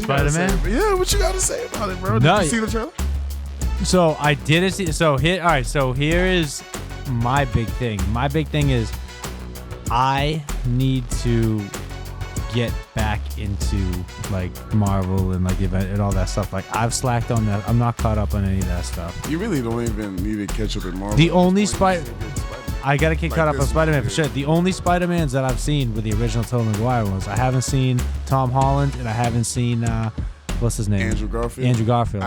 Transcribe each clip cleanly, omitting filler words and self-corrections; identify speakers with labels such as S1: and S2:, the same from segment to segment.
S1: Spider-Man?
S2: Yeah, what you gotta say about it, bro? Did you see the trailer?
S1: So I didn't see. So here, all right. So here is my big thing. My big thing is I need to get back into like Marvel and like event and all that stuff. Like I've slacked on that. I'm not caught up on any of that stuff.
S2: You really don't even need to catch up with Marvel.
S1: The only I gotta get caught up on Spider-Man for sure. The only Spider-Mans that I've seen were the original Tobey Maguire ones. I haven't seen Tom Holland and I haven't seen what's his name?
S2: Andrew Garfield.
S1: Andrew Garfield.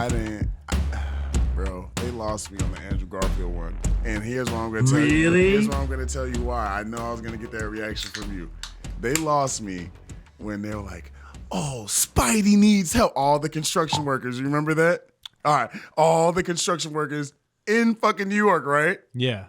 S2: Bro, they lost me on the Andrew Garfield one. And here's what I'm gonna tell you. Here's what I'm gonna tell you why. I know I was gonna get that reaction from you. They lost me when they were like, oh, Spidey needs help. All the construction workers, you remember that? All right, all the construction workers in fucking New York, right?
S1: Yeah.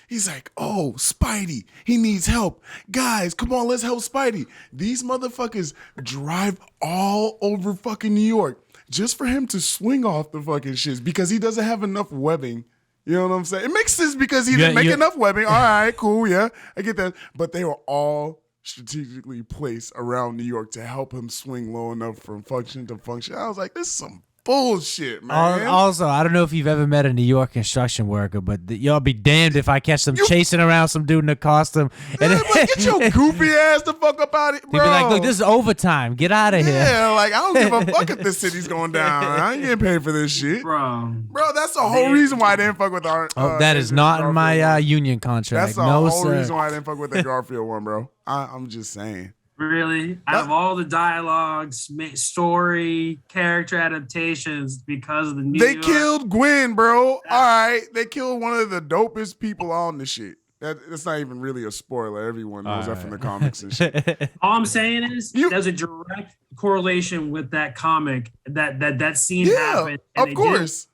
S2: He's like, oh, Spidey, he needs help. Guys, come on, let's help Spidey. These motherfuckers drive all over fucking New York just for him to swing off the fucking shits because he doesn't have enough webbing. You know what I'm saying? It makes sense because he didn't make enough webbing. All right, cool, yeah, I get that. But they were all strategically placed around New York to help him swing low enough from function to function. I was like, this is some bullshit, man.
S1: Also, I don't know if you've ever met a New York construction worker, but y'all be damned if I catch them chasing around some dude in a costume.
S2: And get your goofy ass the fuck up out of here, bro.
S1: They'd be like, look, this is overtime. Get out of here.
S2: Yeah, like, I don't give a fuck if this city's going down. I ain't getting paid for this shit. Bro, that's the whole reason why I didn't fuck with our...
S1: that is not in my union contract.
S2: That's the whole reason why I didn't fuck with the Garfield one, bro. I'm just saying.
S3: Really? Out of all the dialogues, story, character adaptations, because of the New York...
S2: They killed Gwen, bro. All right. They killed one of the dopest people on the shit. That's not even really a spoiler. Everyone knows that from the comics and shit.
S3: All I'm saying is there's a direct correlation with that comic that scene happened.
S2: And of course.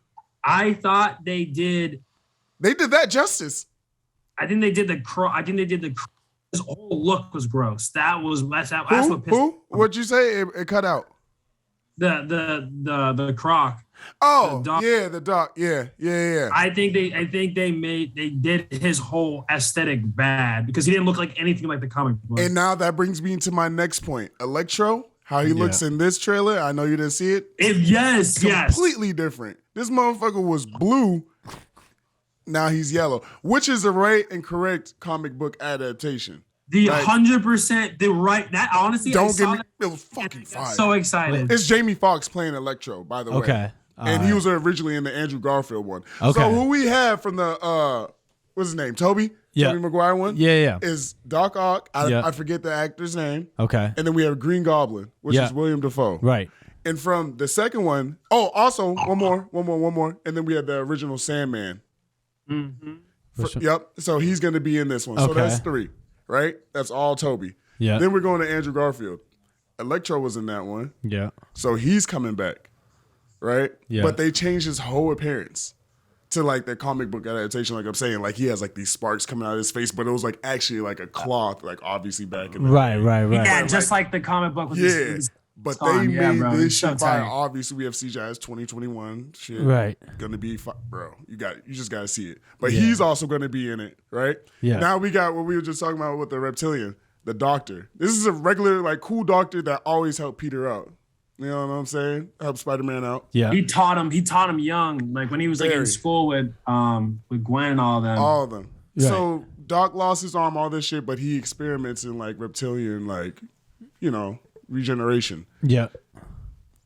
S3: I thought they did...
S2: They did that justice.
S3: I think they did his whole look was gross. That's what pissed me.
S2: What'd you say? It cut out.
S3: The croc.
S2: Oh, the dog. Yeah.
S3: I think they did his whole aesthetic bad because he didn't look like anything like the comic book.
S2: And now that brings me to my next point. Electro, how he looks in this trailer. I know you didn't see it.
S3: Yes.
S2: Completely different. This motherfucker was blue. Now he's yellow, which is the right and correct comic book adaptation.
S3: The 100%, the right. That honestly,
S2: don't get me. It was fucking fire.
S3: So excited.
S2: It's Jamie Foxx playing Electro, by the way.
S1: Okay,
S2: and he was originally in the Andrew Garfield one.
S1: Okay.
S2: So who we have from the what's his name? Tobey Maguire one.
S1: Yeah.
S2: Is Doc Ock. I forget the actor's name.
S1: Okay.
S2: And then we have Green Goblin, which is William Dafoe.
S1: Right.
S2: And from the second one, also one more, and then we have the original Sandman.
S3: Mm-hmm.
S2: Yep. So he's going to be in this one. So that's 3, right? That's all Tobey.
S1: Yeah.
S2: Then we're going to Andrew Garfield. Electro was in that one.
S1: Yeah.
S2: So he's coming back, right?
S1: Yeah.
S2: But they changed his whole appearance to like that comic book adaptation. Like I'm saying, like he has like these sparks coming out of his face, but it was like actually like a cloth, like obviously back in the day.
S1: Right.
S3: Yeah, just like the comic book. With
S2: But they made this shit fire.
S3: Tight.
S2: Obviously, we have CGI. It's 2021 shit.
S1: Right.
S2: Gonna be bro. You just gotta see it. But he's also gonna be in it, right?
S1: Yeah.
S2: Now we got what we were just talking about with the reptilian, the doctor. This is a regular, like, cool doctor that always helped Peter out. You know what I'm saying? Help Spider-Man out.
S1: Yeah.
S3: He taught him young, like when he was like in school with Gwen and all of them.
S2: All of them.
S1: Right.
S2: So Doc lost his arm, all this shit, but he experiments in like reptilian, like, regeneration.
S1: Yeah.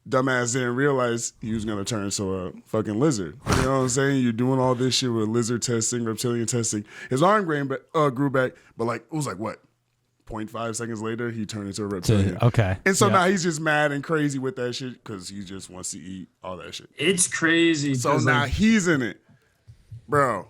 S2: Dumbass didn't realize he was gonna turn into a fucking lizard. You know what I'm saying? You're doing all this shit with lizard testing, reptilian testing. His arm grew back, but like it was like what? 0.5 seconds later, he turned into a reptilian.
S1: Okay.
S2: And so now he's just mad and crazy with that shit because he just wants to eat all that shit.
S3: It's crazy.
S2: So now he's in it, bro.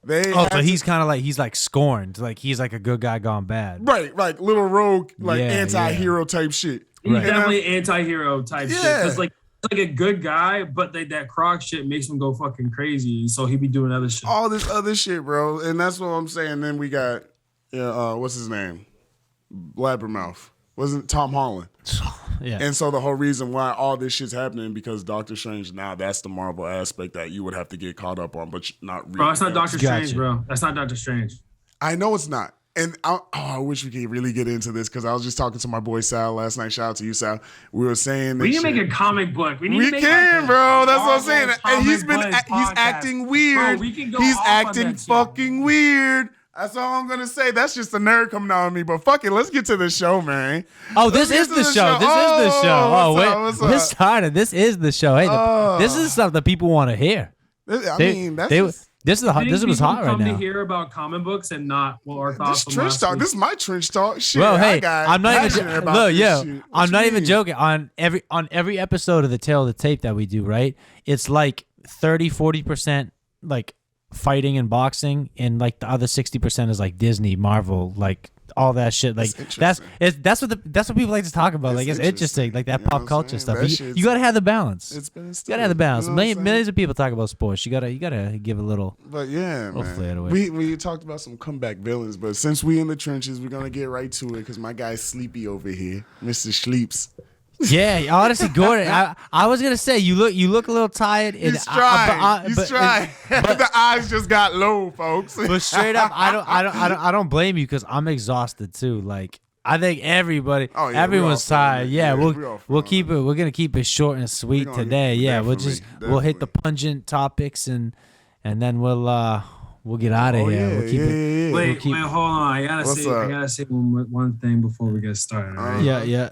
S1: So he's kind of like he's like scorned, like he's like a good guy gone bad,
S2: right? Like little rogue, like anti-hero type shit.
S3: He's definitely anti-hero type shit. Because like a good guy, but that croc shit makes him go fucking crazy. So he be doing other shit,
S2: all this other shit, bro. And that's what I'm saying. Then we got, what's his name? Blabbermouth. Wasn't Tom Holland?
S1: Yeah.
S2: And so the whole reason why all this shit's happening because Doctor Strange now that's the Marvel aspect that you would have to get caught up on, but not really.
S3: Bro, that's not Doctor Strange, bro. That's not Doctor Strange.
S2: I know it's not. And I wish we could really get into this because I was just talking to my boy Sal last night. Shout out to you, Sal. We were saying
S3: we need to make a comic book.
S2: We can, bro. That's what I'm saying. And he's acting weird.
S3: Bro, we can go
S2: he's
S3: off
S2: acting
S3: on that
S2: fucking weird. That's all I'm gonna say. That's just a nerd coming out on me. But fuck it, let's get to the show, man.
S1: Oh, this is the show. This is the show. Oh, wait, we're started. This is the show. Hey, this is stuff that people want to hear. This was hot right now.
S3: Come to hear about comic books and not our thoughts.
S2: This trench talk. This is my trench talk. Shit.
S1: Well, hey, I'm not even I'm not even joking. On every episode of the Tale of the Tape that we do, right? It's like 30-40% like fighting and boxing, and like the other 60% is like Disney, Marvel, like all that shit. Like that's what people like to talk about. Like it's interesting, like that pop culture stuff. You gotta have the balance. You gotta have the balance. Millions of people talk about sports. You gotta give a little.
S2: But yeah, man.
S1: Flair to it.
S2: We talked about some comeback villains, but since we in the trenches, we're gonna get right to it because my guy's sleepy over here, Mr. Sleeps.
S1: Yeah, honestly, Gordon, I was gonna say you look a little tired.
S2: He's trying. He's trying. The eyes just got low, folks.
S1: But straight up, I don't blame you because I'm exhausted too. Like I think everyone's tired. Yeah, we'll keep it. We're gonna keep it short and sweet today. Yeah, we'll hit the pungent topics and then we'll get out of here.
S2: Yeah,
S3: Wait, hold on. I gotta say one thing before we get started. Right?
S1: Yeah.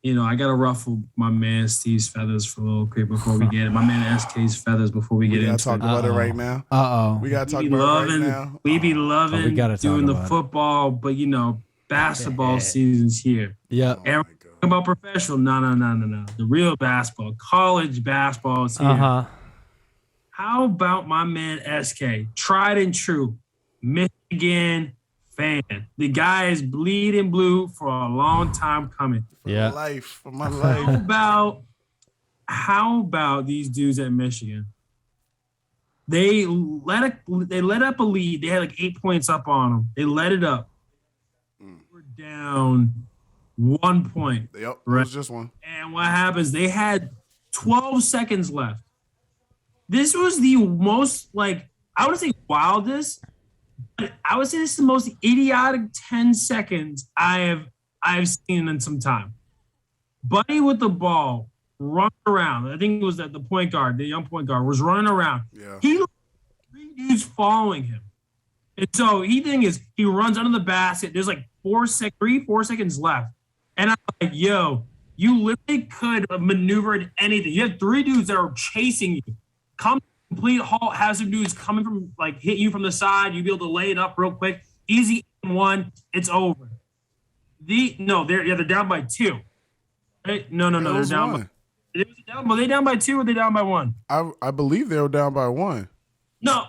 S3: You know, I gotta ruffle my man Steve's feathers for a little quick before we get it. My man SK's feathers before we get into it.
S2: We gotta talk about it right now. We gotta talk about it right now.
S3: We be loving doing the football, but you know, basketball season's here.
S1: Yeah.
S3: And we're talking about professional. No. The real basketball, college basketball is here. How about my man SK? Tried and true, Michigan fan. The guy is bleeding blue for a long time coming.
S2: For my life.
S3: How about these dudes at Michigan? They let up a lead. They had like 8 points up on them. They let it up. We're down 1 point.
S2: Yep, it was just one.
S3: And what happens? They had 12 seconds left. This was the most I would say wildest. I would say this is the most idiotic 10 seconds I've seen in some time. Buddy with the ball, run around. I think it was that the point guard, the young point guard, was running around.
S2: Yeah.
S3: He three dudes following him. And so he runs under the basket. There's like 4 seconds left. And I'm like, yo, you literally could have maneuvered anything. You have 3 dudes that are chasing you. Come complete halt, have some dudes coming from hit you from the side. You'll be able to lay it up real quick. Easy 1. It's over. They're down by 2. Right? No. They're down. Were they down by 2 or they down by 1?
S2: I believe they were down by 1.
S3: No.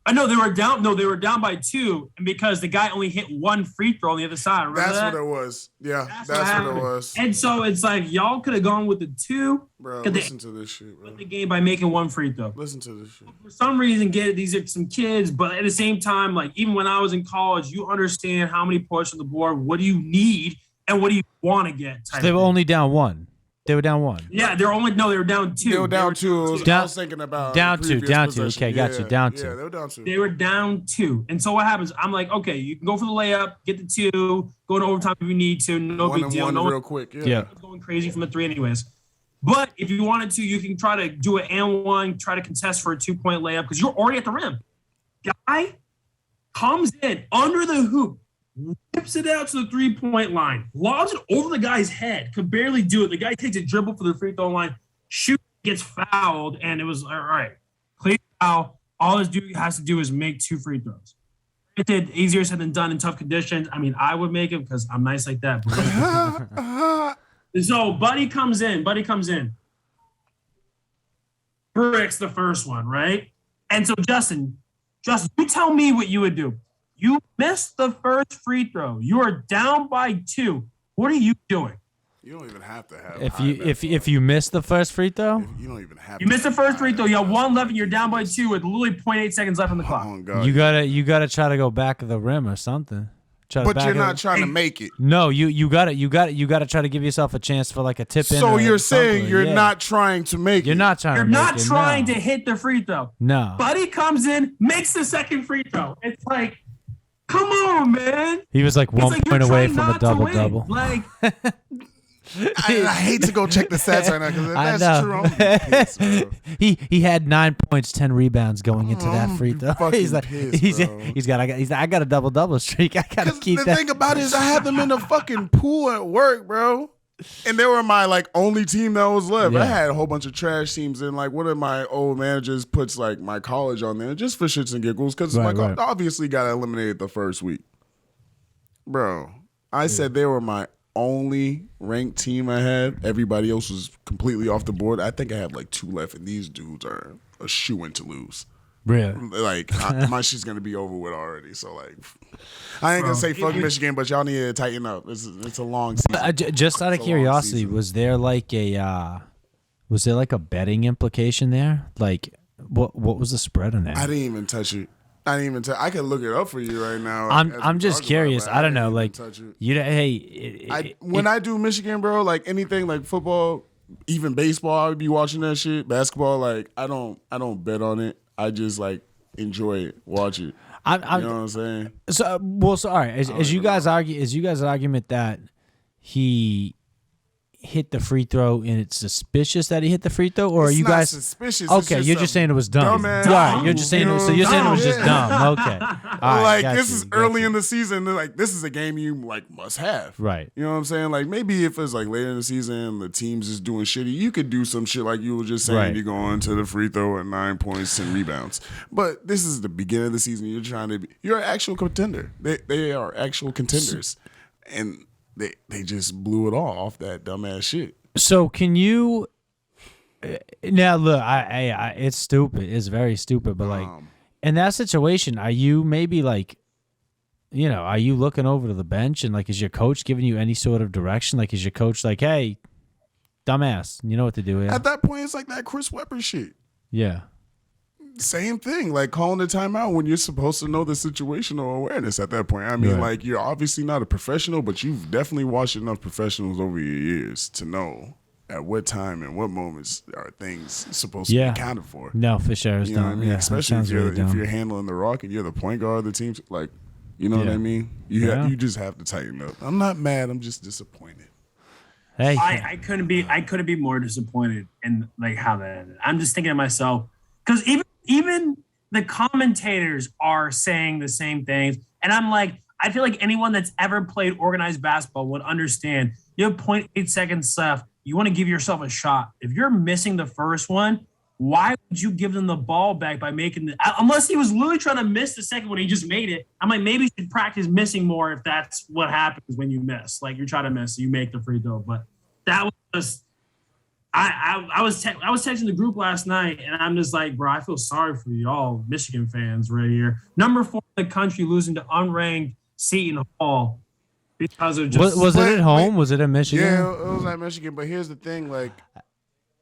S3: I know they were down. No, they were down by 2, and because the guy only hit 1 free throw on the other side.
S2: That's what it was. Yeah, that's what it was.
S3: And so it's like y'all could have gone with the 2.
S2: Bro, listen to this shit, bro.
S3: Win the game by making 1 free throw.
S2: Listen to this shit.
S3: For some reason, these are some kids, but at the same time, even when I was in college, you understand how many points on the board. What do you need, and what do you want to get?
S1: So they were only down 1. They were down 1.
S3: Yeah, they were down 2.
S2: They were down 2. I was thinking about
S1: down 2. Okay, got you. Down 2.
S2: Yeah, they were down 2.
S3: They were down 2. And so what happens? I'm like, okay, you can go for the layup, get the 2, go to overtime if you need to. No big deal.
S2: No real quick.
S1: Yeah.
S3: Going crazy from the 3 anyways. But if you wanted to, you can try to do an and 1, try to contest for a 2-point layup because you're already at the rim. Guy comes in under the hoop, whips it out to the 3-point line, lobs it over the guy's head, could barely do it. The guy takes a dribble for the free throw line, shoots, gets fouled, and it was all right. Clean foul. All this dude has to do is make 2 free throws. It did easier said than done in tough conditions. I mean, I would make it because I'm nice like that. So Buddy comes in. Bricks the first one, right? And so Justin, you tell me what you would do. You missed the first free throw. You are down by 2. What are you doing?
S2: You don't even have to have.
S1: If you miss the first free throw,
S2: you don't even have.
S3: You missed the first free throw. You have 1 left, and you're down by 2 with literally 0.8 seconds left on the clock.
S2: Oh, God.
S1: You gotta try to go back of the rim or something.
S2: But you're not trying to make it.
S1: No, you gotta try to give yourself a chance for like a tip in.
S2: So you're saying you're not trying to make it.
S1: You're not trying
S3: to hit the free throw.
S1: No.
S3: Buddy comes in, makes the second free throw. It's like, Come on, man.
S1: He was like
S3: It's
S1: one
S3: like
S1: point
S3: you're
S1: away
S3: trying
S1: from a
S3: not to win.
S1: double-double.
S3: Like,
S2: I hate to go check the stats right now because if
S1: I
S2: that's
S1: know.
S2: true, I'm gonna be pissed, bro.
S1: He had 9 points, 10 rebounds going into that
S2: I'm
S1: free throw.
S2: fucking
S1: He's like,
S2: pissed, bro.
S1: I got a double streak. I gotta keep
S2: The
S1: that.
S2: thing about it is I had them in the fucking pool at work, bro. And they were my like only team that was left.
S1: Yeah.
S2: I had a whole bunch of trash teams, and like one of my old managers puts like my college on there just for shits and giggles because
S1: Right,
S2: my
S1: right.
S2: obviously got eliminated the first week. Bro, I said they were my only ranked team I had. Everybody else was completely off the board. I think I had like 2 left, and these dudes are a shoo-in to lose.
S1: Really?
S2: Like my shit's gonna be over with already. So like, I ain't gonna say fuck
S3: it-
S2: Michigan, but y'all need to tighten up. It's a long season.
S1: Just out of
S2: It's a long
S1: curiosity,
S2: season.
S1: was there like a betting implication there? Like, what was the spread on that?
S2: I didn't even touch it. I can look it up for you right now.
S1: I'm
S2: as
S1: I'm
S2: we
S1: just
S2: talk about it,
S1: curious.
S2: but
S1: I don't know.
S2: didn't even
S1: Like,
S2: touch it.
S1: you know, hey,
S2: When I do Michigan, bro, like anything like football, even baseball, I would be watching that shit. Basketball, like I don't bet on it. I just like enjoy it, watch it.
S1: I'm
S2: You know what I'm saying?
S1: so all right. As you guys argue, argument that he hit the free throw and it's suspicious that he hit the free throw, or
S2: It's
S1: are you
S2: not
S1: guys
S2: suspicious? It's
S1: okay? You're just saying it was dumb.
S2: dumbass
S1: Right, you're
S2: move,
S1: just saying
S2: you know
S1: so. You're
S2: what
S1: saying it
S2: I'm
S1: was just
S2: saying?
S1: dumb. Okay, all right,
S2: Like
S1: got
S2: this
S1: you,
S2: is
S1: got
S2: early
S1: you.
S2: in the season. They're like, this is a game you like must have.
S1: Right.
S2: You know what I'm saying? Like maybe if it's like later in the season, the team's just doing shitty, you could do some shit like you were just saying.
S1: Right.
S2: You go into the free throw at 9 points, 10 rebounds. But this is the beginning of the season. You're an actual contender. They are actual contenders, and they just blew it all off that dumbass shit.
S1: So can you now look? I it's stupid. It's very stupid. But like in that situation, are you maybe like, you know, are you looking over to the bench and like is your coach giving you any sort of direction? Like is your coach like, hey, dumbass, you know what to do? Yeah.
S2: At that point, it's like that Chris Webber shit.
S1: Yeah.
S2: Same thing, like calling the timeout when you're supposed to know the situational awareness at that point. I mean,
S1: Right.
S2: like you're obviously not a professional, but you've definitely watched enough professionals over your years to know at what time and what moments are things supposed to
S1: Yeah.
S2: be accounted for.
S1: No, fish errors
S2: You know what I
S1: don't.
S2: mean?
S1: Yeah, that
S2: Especially
S1: sounds really
S2: if
S1: dumb.
S2: you're handling the rock and you're the point guard of the team, like you know what
S1: Yeah.
S2: I mean?
S1: Yeah.
S2: You just have to tighten up. I'm not mad. I'm just disappointed.
S1: Hey,
S3: I couldn't be more disappointed in like how that ended. I'm just thinking to myself because even the commentators are saying the same things, and I'm like, I feel like anyone that's ever played organized basketball would understand. You have 0.8 seconds left. You want to give yourself a shot. If you're missing the first one, why would you give them the ball back by making the unless he was literally trying to miss the second one, he just made it. I'm like, maybe you should practice missing more if that's what happens when you miss. Like you're trying to miss, you make the free throw. But that was I was texting the group last night, and I'm just like, bro, I feel sorry for y'all Michigan fans right here. Number 4 in the country losing to unranked Seton Hall because of just
S1: was it at
S2: Wait,
S1: home? Was it in Michigan?
S2: Yeah, it was at Michigan. But here's the thing, like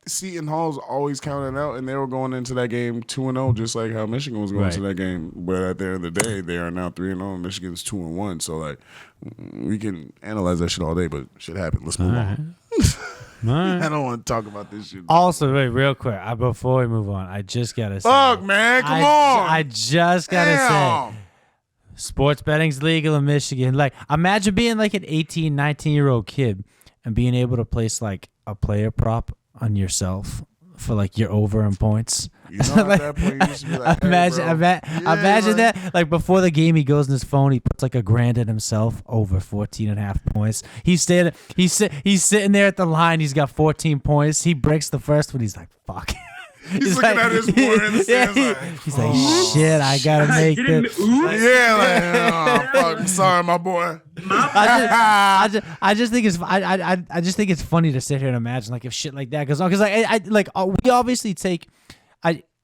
S2: Seton Hall's always counting out, and they were going into that game 2-0, just like how Michigan was going
S1: Right.
S2: into that game. But at the end of the day, they are now 3-0. Michigan's 2-1. So like, we can analyze that shit all day, but shit happened. Let's move on.
S1: All right.
S2: I don't want to talk about this shit.
S1: Also, wait, real quick, before we move on, I just gotta say,
S2: Fuck, man, come on.
S1: I just gotta say, sports betting's legal in Michigan. Like, imagine being like an 18, 19-year-old kid and being able to place like a player prop on yourself for like your over in points.
S2: You know, at that point, you just be like, hey,
S1: Imagine,
S2: bro.
S1: imagine
S2: Yeah,
S1: that. Like before the game, he goes in his phone. He puts like $1,000 in himself over 14.5 points. He's sitting there at the line. He's got 14 points. He breaks the first one. He's like, fuck.
S2: He's looking at his board in the stands like,
S1: he's like, shit, I gotta make this.
S2: Yeah, like, oh, fuck, sorry, my boy.
S1: I just think it's funny to sit here and imagine like if shit like that goes on, because we obviously take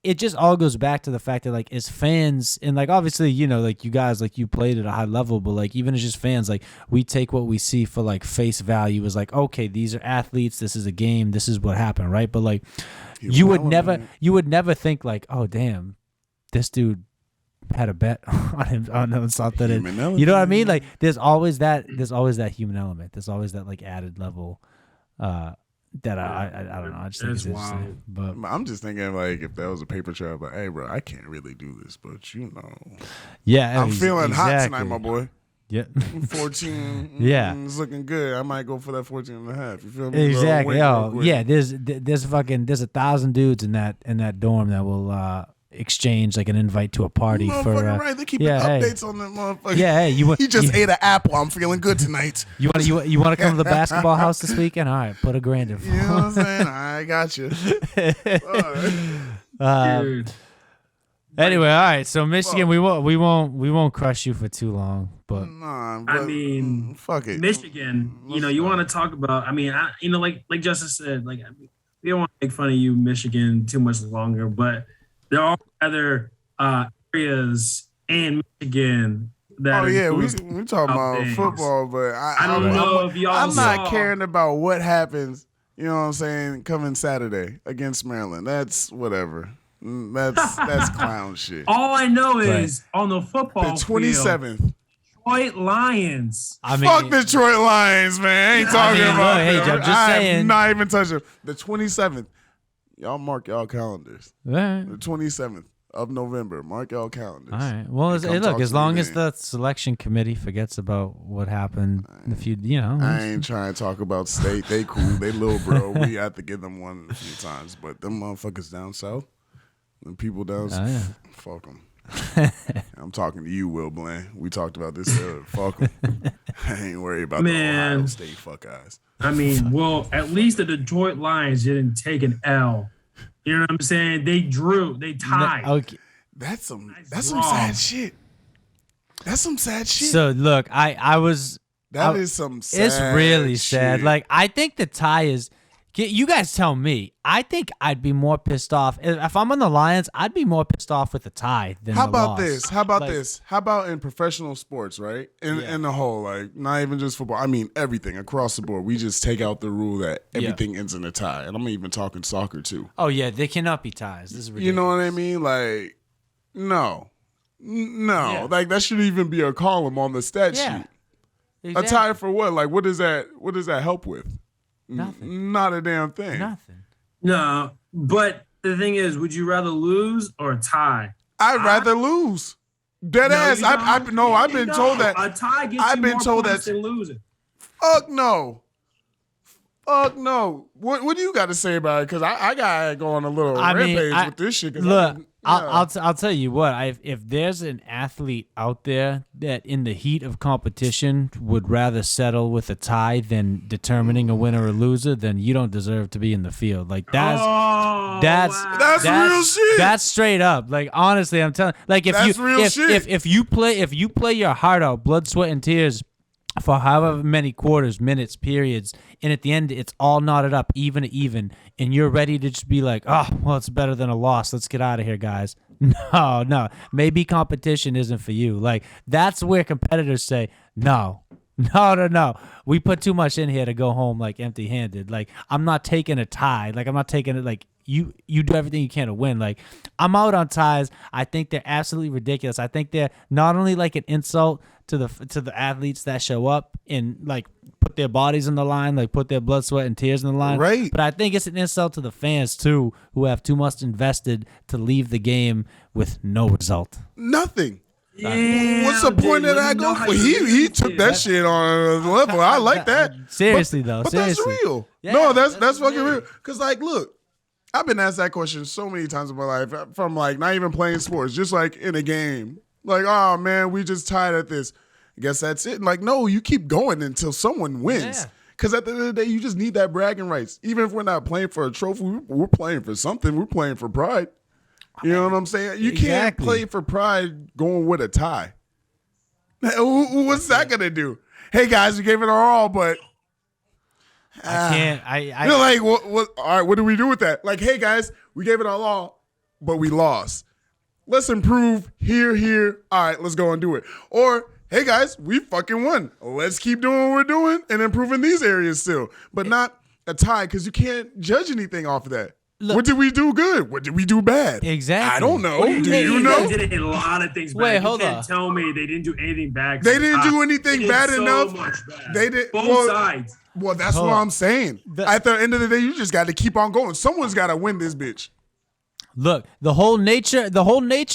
S1: it just all goes back to the fact that like as fans, and like obviously, you know, like you guys, like you played at a high level, but like even as just fans, like we take what we see for like face value as like, okay, these are athletes, this is a game, this is what happened, right? But like you would never think like, oh damn, this dude had a bet on him on something. And, you know what I mean? Like there's always that human element. There's always that like added level that I don't know. I just think it's interesting. But
S2: I'm just thinking like if that was a paper trail, but hey, bro, I can't really do this, but
S1: yeah,
S2: I'm feeling hot tonight, my boy.
S1: Yeah.
S2: 14.
S1: Yeah.
S2: It's looking good. I might go for that 14 and a half. You feel me?
S1: Exactly. Oh, yeah. There's 1,000 dudes in that dorm that will exchange like an invite to a party for.
S2: Right. They keep updates on that motherfucker.
S1: Yeah. Hey,
S2: he just ate an apple. I'm feeling good tonight.
S1: You want to come to the basketball house this weekend? All right, put a grand in.
S2: You know what I'm saying? I got you.
S3: Dude.
S1: Anyway, all right. So Michigan, we won't crush you for too long, but
S3: I mean,
S2: fuck it.
S3: Michigan. You want to talk about? I mean, like Justice said, like we don't want to make fun of you, Michigan, too much longer. But there are other areas in Michigan that.
S2: Oh yeah, we talking about football, but
S3: I don't know if y'all.
S2: I'm not caring about what happens. You know what I'm saying? Coming Saturday against Maryland, that's whatever. That's clown shit.
S3: All I know is on the football
S2: the 27th.
S3: Detroit Lions.
S2: Fuck Detroit Lions, man. I ain't talking about them.
S1: I'm just saying.
S2: I'm not even touching the 27th. Y'all mark y'all calendars.
S1: Right.
S2: The 27th of November. Mark y'all calendars.
S1: All right. Well, look, as long as the selection committee forgets about what happened in a few,
S2: I ain't trying to talk about state. They cool. They little bro. We have to give them one a few times. But them motherfuckers down south, the people down south, fuck them. I'm talking to you, Will Bland. We talked about this. Fuck them. I ain't worried about the Ohio State fuck guys.
S3: I mean, well, at least the Detroit Lions didn't take an L. You know what I'm saying? They drew. They tied.
S1: Okay.
S2: That's some sad shit. That's some sad shit.
S1: So look, That
S2: is some sad
S1: It's really sad.
S2: shit.
S1: Like, I think the tie is. You guys tell me. I think I'd be more pissed off if I'm on the Lions. I'd be more pissed off with the tie than
S2: How
S1: the
S2: about
S1: loss.
S2: this? How about this? How about in professional sports, right? In the whole, like, not even just football. I mean, everything across the board. We just take out the rule that everything ends in a tie. And I'm even talking soccer, too.
S1: Oh, yeah. They cannot be ties. This is ridiculous.
S2: You know what I mean? Like, no. Yeah. Like, that should even be a column on the stat sheet. Exactly. A tie for what? Like, what does that help with?
S1: Nothing.
S2: Not a damn thing.
S1: Nothing.
S3: No, but the thing is, would you rather lose or tie?
S2: I'd rather lose. Dead ass. I've been told that.
S3: A tie gets you more points than losing.
S2: Fuck no. Fuck no. What do you got to say about it? Because I got to go on a little rampage with this shit.
S1: Look, I'll tell you what. If there's an athlete out there that in the heat of competition would rather settle with a tie than determining a winner or loser, then you don't deserve to be in the field. Like that's
S2: real shit.
S1: That's straight up. Like honestly, I'm telling. Like if you play your heart out, blood, sweat, and tears for however many quarters, minutes, periods, and at the end it's all knotted up, even to even, and you're ready to just be like, oh, well, it's better than a loss. Let's get out of here, guys. No. Maybe competition isn't for you. Like, that's where competitors say, no. We put too much in here to go home, like, empty-handed. Like, I'm not taking a tie. Like, I'm not taking it, like, you do everything you can to win. Like, I'm out on ties. I think they're absolutely ridiculous. I think they're not only, like, an insult to the athletes that show up and like put their bodies on the line, like put their blood, sweat, and tears on the line.
S2: Right.
S1: But I think it's an insult to the fans too, who have too much invested to leave the game with no result.
S2: Nothing.
S3: Yeah,
S2: what's the point of that go for? He took that shit on a level. I like that.
S1: Seriously,
S2: but
S1: seriously.
S2: That's real.
S1: Yeah,
S2: no, that's fucking real. Because like, look, I've been asked that question so many times in my life from like not even playing sports, just like in a game. Like, oh man, we just tied at this. I guess that's it. And like, no, you keep going until someone wins. Because at the end of the day, you just need that bragging rights. Even if we're not playing for a trophy, we're playing for something. We're playing for pride. You know what I'm saying? You can't play for pride going with a tie. What's that gonna do? Hey guys, we gave it our all, but
S1: I can't.
S2: You're like, what? All right, what do we do with that? Like, hey guys, we gave it our all, but we lost. Let's improve here. All right, let's go and do it. Or, hey guys, we fucking won. Let's keep doing what we're doing and improving these areas still, but not a tie because you can't judge anything off of that. Look, what did we do good? What did we do bad?
S1: Exactly.
S2: I don't know. Do you know?
S3: They did a lot of things bad.
S1: Wait, hold
S3: you
S1: on.
S3: can't tell me they didn't do anything bad.
S2: They didn't do anything bad enough.
S3: So much bad.
S2: They did
S3: Both sides.
S2: Well, that's
S1: Hold
S2: what
S1: on.
S2: I'm saying. At the end of the day, you just got to keep on going. Someone's got to win this bitch.
S1: Look, the whole nature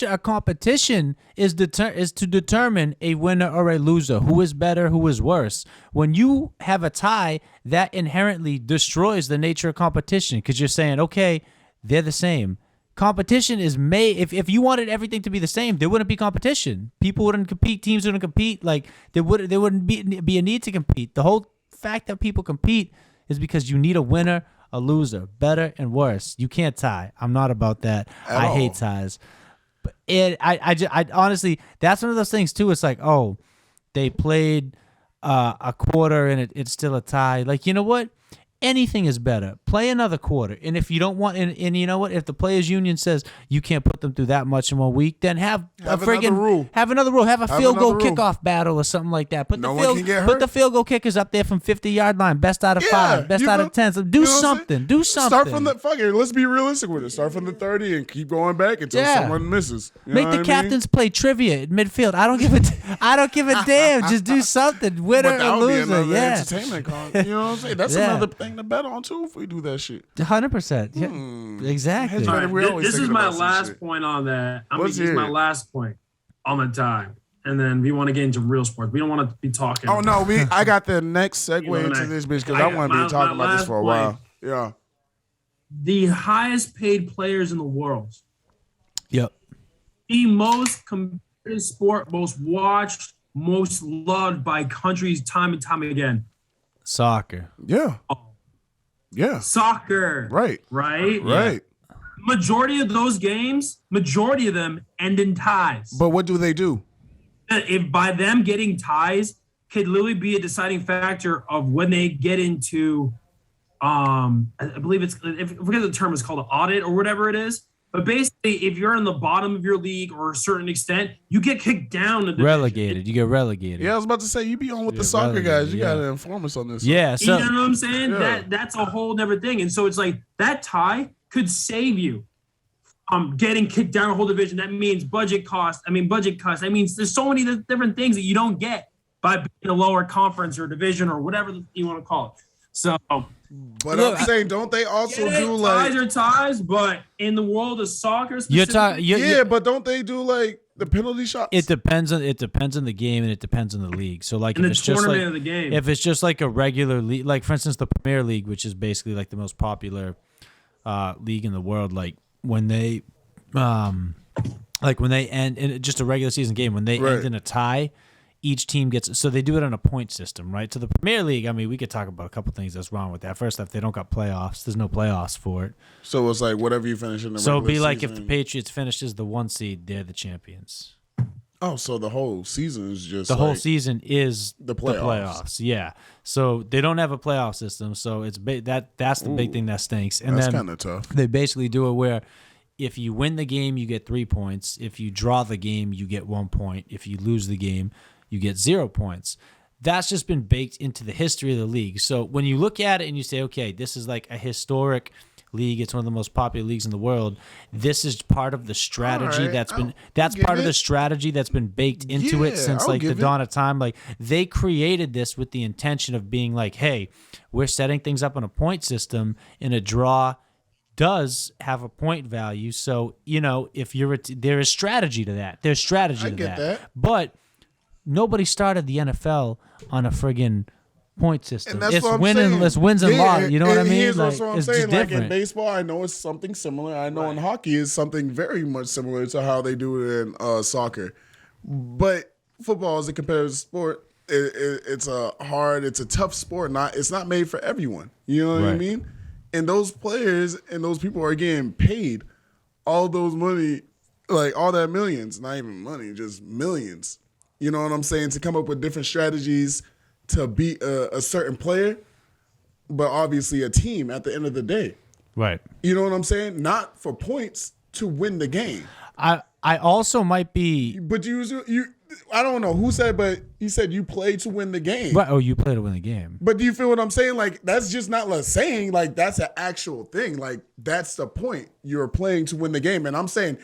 S1: of competition is to determine a winner or a loser, who is better, who is worse. When you have a tie, that inherently destroys the nature of competition because you're saying, okay, they're the same. Competition is made. If you wanted everything to be the same, there wouldn't be competition. People wouldn't compete. Teams wouldn't compete. Like there wouldn't be a need to compete. The whole fact that people compete is because you need a winner, a loser, better and worse. You can't tie. I'm not about that. I hate ties. But I honestly, that's one of those things too. It's like, oh, they played a quarter and it's still a tie. Like, you know what? Anything is better. Play another quarter. And if you don't want, and you know what? If the players union says you can't put them through that much in 1 week, then have
S2: another rule.
S1: Have another rule. Have a field goal
S2: another rule.
S1: kickoff battle or something like that. Put
S2: No one can get hurt.
S1: Put the field goal kickers up there from 50-yard line. Best out of 5. Best out of 10. So do something. Do something.
S2: Start from the fuck it. Let's be realistic with it. Start from the 30 and keep going back until someone misses. You
S1: Make
S2: know
S1: the
S2: what
S1: captains play trivia at midfield. I don't give a damn. Just do something. Winner
S2: But that
S1: or
S2: would be
S1: loser.
S2: another
S1: Yeah.
S2: entertainment con. You know what I'm saying? That's another thing to bet on too if we do that shit.
S1: 100%. Yeah. Exactly.
S2: All right, we always
S3: This is
S2: thinking
S3: my
S2: about some
S3: last
S2: shit.
S3: point on that. I'm
S2: Let's
S3: going to use
S2: hear
S3: my
S2: it.
S3: last point on the time. And then we want to get into real sports. We don't want to be talking.
S2: Oh no, I got the next segue
S3: You know,
S2: into
S3: and
S2: this bitch because
S3: I
S2: I
S3: got
S2: want to be
S3: my
S2: talking about this
S3: last
S2: for a
S3: point.
S2: while. Yeah.
S3: The highest paid players in the world.
S1: Yep.
S3: The most competitive sport, most watched, most loved by countries time and time again.
S1: Soccer.
S2: Yeah. Yeah.
S3: Soccer.
S2: Right.
S3: Right?
S2: Right.
S3: Majority of those games, majority of them end in ties.
S2: But what do they do?
S3: If by them getting ties could literally be a deciding factor of when they get into I believe it's, I forget the term is called, an audit or whatever it is. But basically, if you're in the bottom of your league or a certain extent, you get kicked down.
S1: Relegated. You get relegated.
S2: Yeah, I was about to say you be on with the
S1: Yeah,
S2: soccer
S1: relegated,
S2: guys. You
S1: yeah.
S2: gotta inform us on this.
S1: Yeah. So
S3: You know what I'm saying?
S2: Yeah.
S3: That's a whole other thing. And so it's like that tie could save you getting kicked down a whole division. That means budget costs. That means there's so many different things that you don't get by being a lower conference or division or whatever you want to call it. So,
S2: But I'm saying, don't they also do like?
S3: ties are ties, but in the world of soccer,
S1: you're
S3: specifically,
S1: talking.
S2: Yeah, but don't they do like the penalty shots?
S1: It depends on the game and it depends on the league. So like
S3: in
S1: if
S3: the
S1: it's just
S3: tournament
S1: like
S3: of the game.
S1: if it's just like a regular league, like for instance the Premier League, which is basically like the most popular league in the world, like when they end in just a regular season game, when they end in a tie, each team gets, so they do it on a point system, right? So the Premier League, I mean, we could talk about a couple things that's wrong with that. First off, they don't got playoffs. There's no playoffs for it.
S2: So it's like whatever you finish in the
S1: So it'd be
S2: regular
S1: like if
S2: season.
S1: the Patriots finished as the 1 seed, they're the champions.
S2: Oh, so the whole season is just
S1: The whole
S2: like
S1: season is
S2: the
S1: the
S2: playoffs.
S1: playoffs. Yeah. So they don't have a playoff system. So it's that's the big thing that stinks. And
S2: That's
S1: then
S2: kind of tough.
S1: they basically do it where if you win the game, you get 3 points. If you draw the game, you get 1 point. If you lose the game, you get 0 points. That's just been baked into the history of the league. So when you look at it and you say, okay, this is like a historic league, it's one of the most popular leagues in the world. This is part of the strategy
S2: Alright,
S1: that's
S2: give
S1: part of
S2: it.
S1: the strategy that's been baked into it
S2: Yeah,
S1: since
S2: I'll
S1: like the
S2: give it.
S1: dawn of time. Like they created this with the intention of being like, hey, we're setting things up on a point system, and a draw does have a point value. So, you know, if you're there is strategy to that. There's strategy
S2: I
S1: to
S2: get that.
S1: But nobody started the NFL on a friggin' point system.
S2: And that's
S1: It's
S2: what I'm
S1: winning,
S2: saying.
S1: it's wins and losses. You know what I
S2: and
S1: mean?
S2: Here's
S1: Like,
S2: also what I'm
S1: it's
S2: saying.
S1: just
S2: Like in
S1: different.
S2: baseball, I know it's something similar. I know in hockey it's something very much similar to how they do it in soccer. But football is a competitive sport. It's a tough sport. It's not made for everyone. You know what I
S1: Right.
S2: mean? And those players and those people are getting paid all those money, like all that millions, not even money, just millions. You know what I'm saying? To come up with different strategies to beat a certain player, but obviously a team at the end of the day.
S1: Right.
S2: You know what I'm saying? Not for points to win the game.
S1: I also might be
S2: But you I don't know who said, but he said you play to win the game.
S1: right. Oh, you play to win the game.
S2: But do you feel what I'm saying? Like, that's just not a saying. Like, that's an actual thing. Like, that's the point. You're playing to win the game. And I'm saying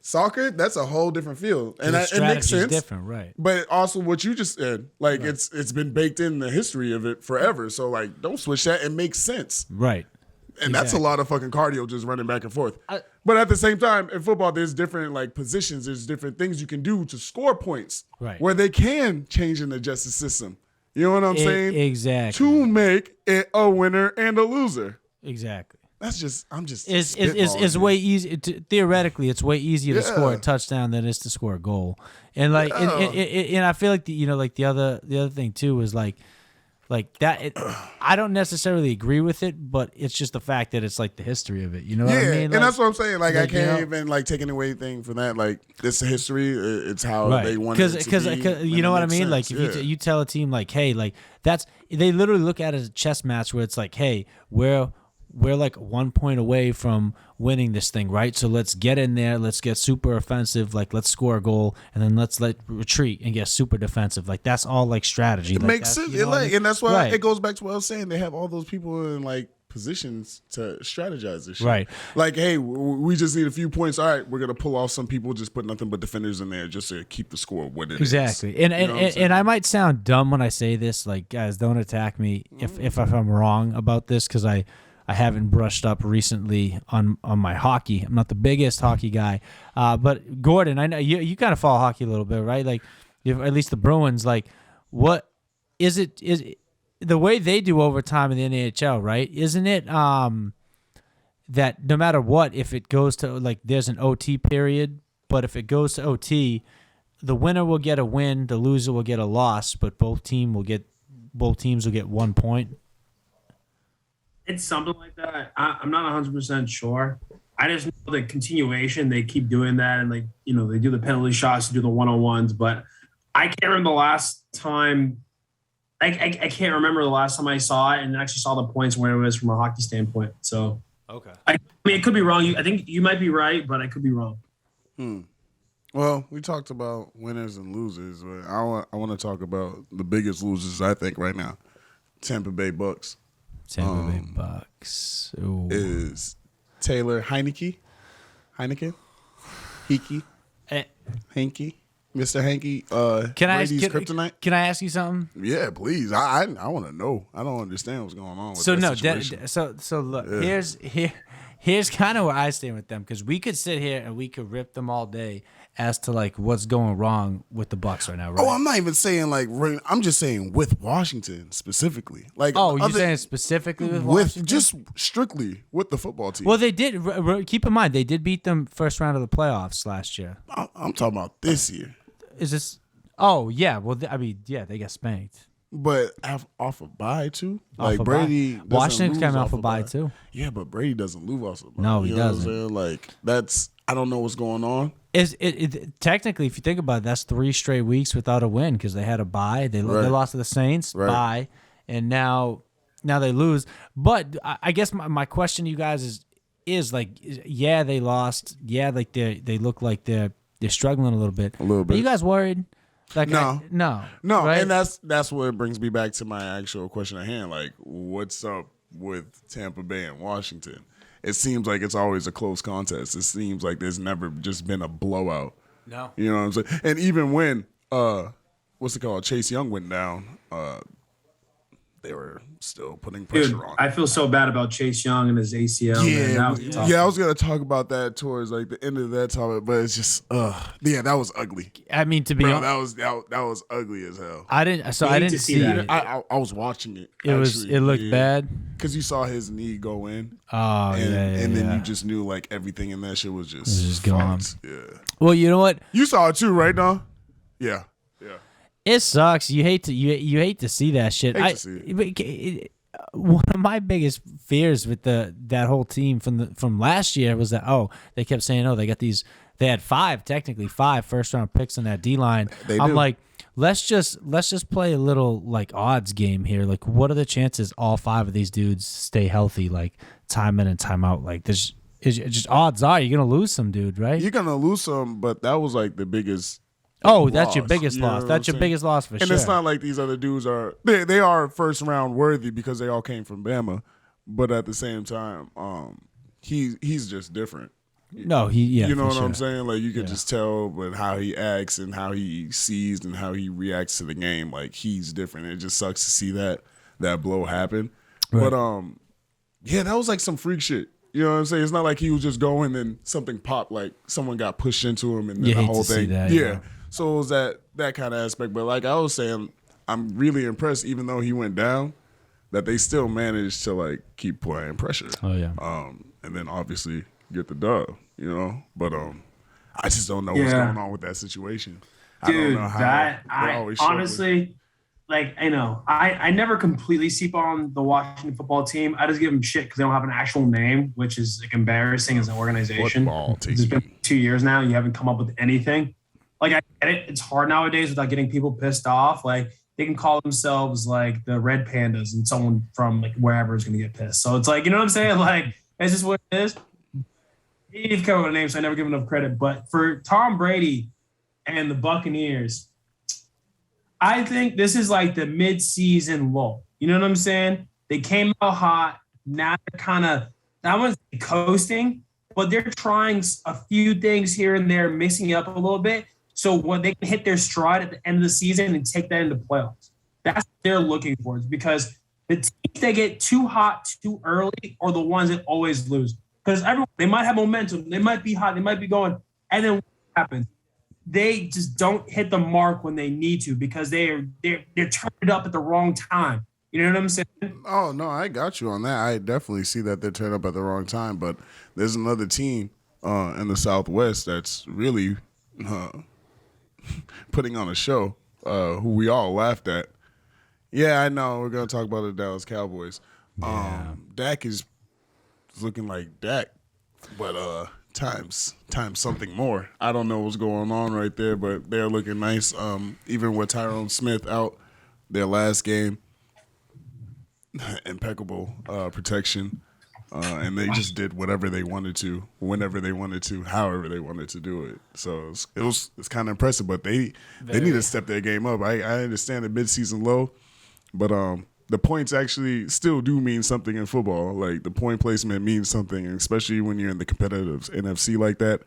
S2: Soccer, that's a whole different field, and
S1: The
S2: it makes
S1: strategy's
S2: sense.
S1: different, right?
S2: But also, what you just said, like it's been baked in the history of it forever. So like, don't switch that. It makes sense,
S1: Right.
S2: and that's a lot of fucking cardio just running back and forth. But at the same time, in football, there's different like positions. There's different things you can do to score points,
S1: Right.
S2: where they can change and adjust the system. You know what I'm saying?
S1: Exactly.
S2: To make it a winner and a loser.
S1: Exactly.
S2: I'm just
S1: It's way easy. Theoretically, it's way easier to score a touchdown than it is to score a goal. And like, and I feel like the other thing too is like that. I don't necessarily agree with it, but it's just the fact that it's like the history of it. You know what I mean?
S2: And that's what I'm saying. Like I can't even like take anything from that. Like this history, it's how they want it to be.
S1: Because you know what I mean? Like if you tell a team like, hey, like they literally look at it as a chess match where it's like, hey, we're like 1 point away from winning this thing, right? So let's get in there. Let's get super offensive. Like, let's score a goal, and then let's retreat and get super defensive. Like, that's all like strategy.
S2: It
S1: like,
S2: makes sense.
S1: You know I mean?
S2: And that's why it goes back to what I was saying. They have all those people in like positions to strategize this shit.
S1: Right.
S2: Like, hey, we just need a few points. All right, we're gonna pull off some people. Just put nothing but defenders in there just to keep the score what it is.
S1: Exactly. And I might sound dumb when I say this. Like, guys, don't attack me if I'm wrong about this, because I haven't brushed up recently on my hockey. I'm not the biggest hockey guy, but Gordon, I know you kind of follow hockey a little bit, right? Like, at least the Bruins. Like, what is it? Is the way they do overtime in the NHL, right? Isn't it that no matter what, if it goes to like there's an OT period, but if it goes to OT, the winner will get a win, the loser will get a loss, but both teams will get 1 point.
S3: It's something like that. I'm not 100% sure. I just know the continuation. They keep doing that, and like they do the penalty shots, do the 1-on-1s. But I can't remember the last time. I can't remember the last time I saw it and actually saw the points where it was from a hockey standpoint. So
S1: okay,
S3: I mean it could be wrong. I think you might be right, but I could be wrong.
S2: Well, we talked about winners and losers, but I want to talk about the biggest losers I think right now. Tampa Bay Bucks.
S1: Tampa Bay Bucks. Ooh.
S2: Is Taylor Heineke, Mr. Hanky. Brady's kryptonite.
S1: Can I ask you something?
S2: Yeah, please. I want to know. I don't understand what's going on with
S1: so
S2: that
S1: no,
S2: situation.
S1: so look, here's kind of where I stand with them, because we could sit here and we could rip them all day as to like what's going wrong with the Bucks right now, right?
S2: Oh, I'm not even saying like I'm just saying with Washington specifically. Like,
S1: you're saying specifically with Washington?
S2: Just strictly with the football team.
S1: Well, they did. Keep in mind, they did beat them first round of the playoffs last year.
S2: I'm talking about this year.
S1: Is this? Oh yeah. Well, they got spanked.
S2: But off a bye too.
S1: Off
S2: like
S1: a
S2: Brady,
S1: bye. Washington's coming off a bye too.
S2: Yeah, but Brady doesn't lose off a bye.
S1: No, he doesn't.
S2: What I'm saying? Like I don't know what's going on.
S1: Is it technically, if you think about it, that's 3 straight weeks without a win because they had a bye. They lost to the Saints, bye, and now they lose. But I guess my question to you guys is like, yeah, they lost. Yeah, like they look like they're struggling a little bit.
S2: A little bit.
S1: Are you guys worried? Like
S2: no,
S1: right?
S2: And that's what brings me back to my actual question at hand. Like, what's up with Tampa Bay and Washington? It seems like it's always a close contest. It seems like there's never just been a blowout.
S1: No,
S2: you know what I'm saying. And even when Chase Young went down, they were still putting pressure on.
S3: I feel so bad about Chase Young and his ACL.
S2: Yeah, I was gonna talk about that towards like the end of that topic, but it's just, that was ugly.
S1: I mean, to be honest,
S2: that was ugly as hell.
S1: I didn't see it.
S2: I was watching it.
S1: It looked bad
S2: because you saw his knee go in.
S1: Oh,
S2: and then you just knew like everything in that shit was just
S1: gone.
S2: Yeah.
S1: Well, you know what?
S2: You saw it too, right, Don? Yeah.
S1: It sucks. You hate to see that shit. One of my biggest fears with that whole team from last year was that they kept saying they had 5 first round picks in that D line. I'm like, let's just play a little like odds game here. Like, what are the chances all 5 of these dudes stay healthy, like time in and time out? Like, there's just odds are you're gonna lose some dude, right?
S2: You're gonna lose some, but that was like the biggest.
S1: That's your biggest loss. That's your biggest loss for sure.
S2: And it's not like these other dudes are they are first round worthy because they all came from Bama, but at the same time, he's just different.
S1: No, yeah,
S2: you know
S1: for
S2: what I'm
S1: sure.
S2: saying? Like you could just tell, but how he acts and how he sees and how he reacts to the game, like he's different. It just sucks to see that blow happen.
S1: Right.
S2: But yeah, that was like some freak shit. You know what I'm saying? It's not like he was just going and something popped, like someone got pushed into him and then
S1: You
S2: the
S1: hate
S2: whole
S1: to see
S2: thing.
S1: that,
S2: yeah.
S1: yeah.
S2: So it was that kind of aspect. But like I was saying, I'm really impressed, even though he went down, that they still managed to like keep playing pressure.
S1: Oh yeah.
S2: And then obviously get the dub, you know. But I just don't know what's going on with that situation.
S3: Dude,
S2: I don't know how
S3: I
S2: always struggling.
S3: honestly, like, I know I never completely sleep on the Washington football team. I just give them shit because they don't have an actual name, which is like embarrassing as an organization.
S2: Football team.
S3: It's been 2 years now. You haven't come up with anything. Like, I get it. It's hard nowadays without getting people pissed off. Like, they can call themselves like the Red Pandas, and someone from like wherever is going to get pissed. So it's like, you know what I'm saying? Like, it's just what it is. He's come up with a name, so I never give enough credit. But for Tom Brady and the Buccaneers, I think this is like the mid-season lull. You know what I'm saying? They came out hot. Now they're kind of, I wouldn't say coasting, but they're trying a few things here and there, mixing it up a little bit. So when they can hit their stride at the end of the season and take that into playoffs. That's what they're looking for, because the teams that get too hot too early are the ones that always lose. Because they might have momentum, they might be hot, they might be going, and then what happens? They just don't hit the mark when they need to, because they're turned up at the wrong time. You know what I'm saying?
S2: Oh no, I got you on that. I definitely see that they're turned up at the wrong time. But there's another team in the Southwest that's really putting on a show, who we all laughed at. Yeah, I know. We're gonna talk about the Dallas Cowboys.
S1: Yeah.
S2: Dak is looking like Dak, but times something more. I don't know what's going on right there, but they're looking nice. Even with Tyrone Smith out their last game, impeccable protection, and they just did whatever they wanted to, whenever they wanted to, however they wanted to do it. So it's kind of impressive, but they need to step their game up. I understand the midseason low, but the points actually still do mean something in football. Like the point placement means something, and especially when you're in the competitive NFC like that.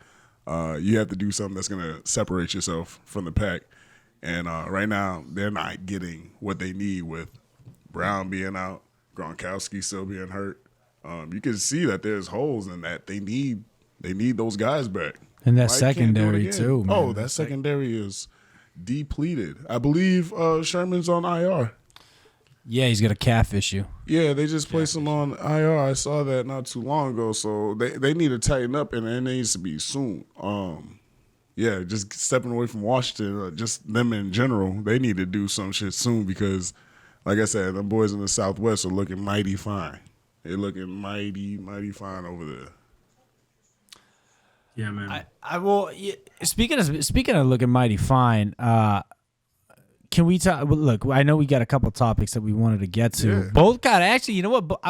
S2: You have to do something that's going to separate yourself from the pack. And right now, they're not getting what they need with Brown being out, Gronkowski still being hurt. You can see that there's holes in that. They need those guys back.
S1: And that
S2: Why can't do it
S1: secondary
S2: again?
S1: too, man.
S2: Oh, that secondary is depleted. I believe Sherman's on IR.
S1: Yeah, he's got a calf issue.
S2: Yeah, they just placed him on IR. I saw that not too long ago. So they need to tighten up, and it needs to be soon. Yeah, just stepping away from Washington, just them in general, they need to do some shit soon, because, like I said, them boys in the Southwest are looking mighty fine. They're looking mighty, mighty fine over there.
S3: Yeah, man.
S1: I will. Speaking of looking mighty fine, can we talk? Look, I know we got a couple topics that we wanted to get to.
S2: Yeah.
S1: Both got actually. You know what?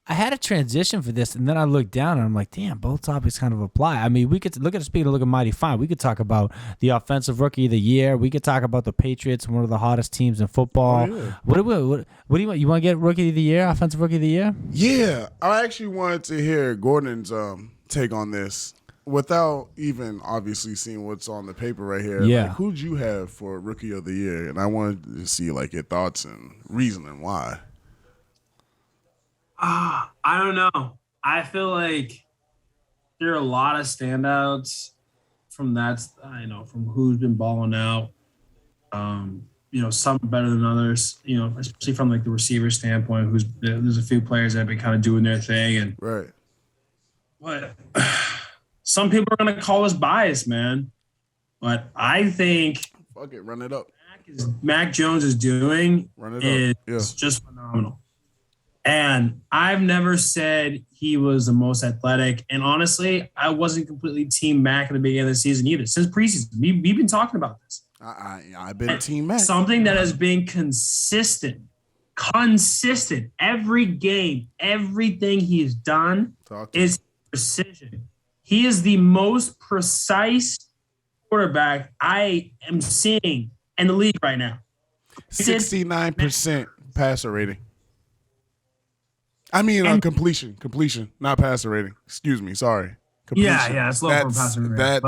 S1: I had a transition for this, and then I looked down and I'm like, damn, both topics kind of apply. I mean, we could look at speaking of looking mighty fine. We could talk about the offensive rookie of the year. We could talk about the Patriots, one of the hottest teams in football.
S2: Oh, yeah.
S1: What do you want? You want to get rookie of the year, offensive rookie of the year?
S2: Yeah, I actually wanted to hear Gordon's take on this without even obviously seeing what's on the paper right here.
S1: Yeah.
S2: Like, who'd you have for rookie of the year? And I wanted to see like your thoughts and reasoning why.
S3: I don't know. I feel like there are a lot of standouts from that. I know from who's been balling out. Some better than others. Especially from like the receiver standpoint. There's a few players that have been kind of doing their thing, and
S2: Right.
S3: but some people are gonna call us biased, man. But I think
S2: Fuck it, run it up.
S3: Mac Jones is doing
S2: Run it up.
S3: is just phenomenal. And I've never said he was the most athletic. And honestly, I wasn't completely Team Mac at the beginning of the season either. Since preseason, we've been talking about this.
S2: I've been Team Mac.
S3: Something that has been consistent every game, everything he's done is precision. He is the most precise quarterback I am seeing in the league right now.
S2: 69% passer rating. I mean, completion, not passer rating. Excuse me, sorry.
S3: Yeah, it's low for a passing rate.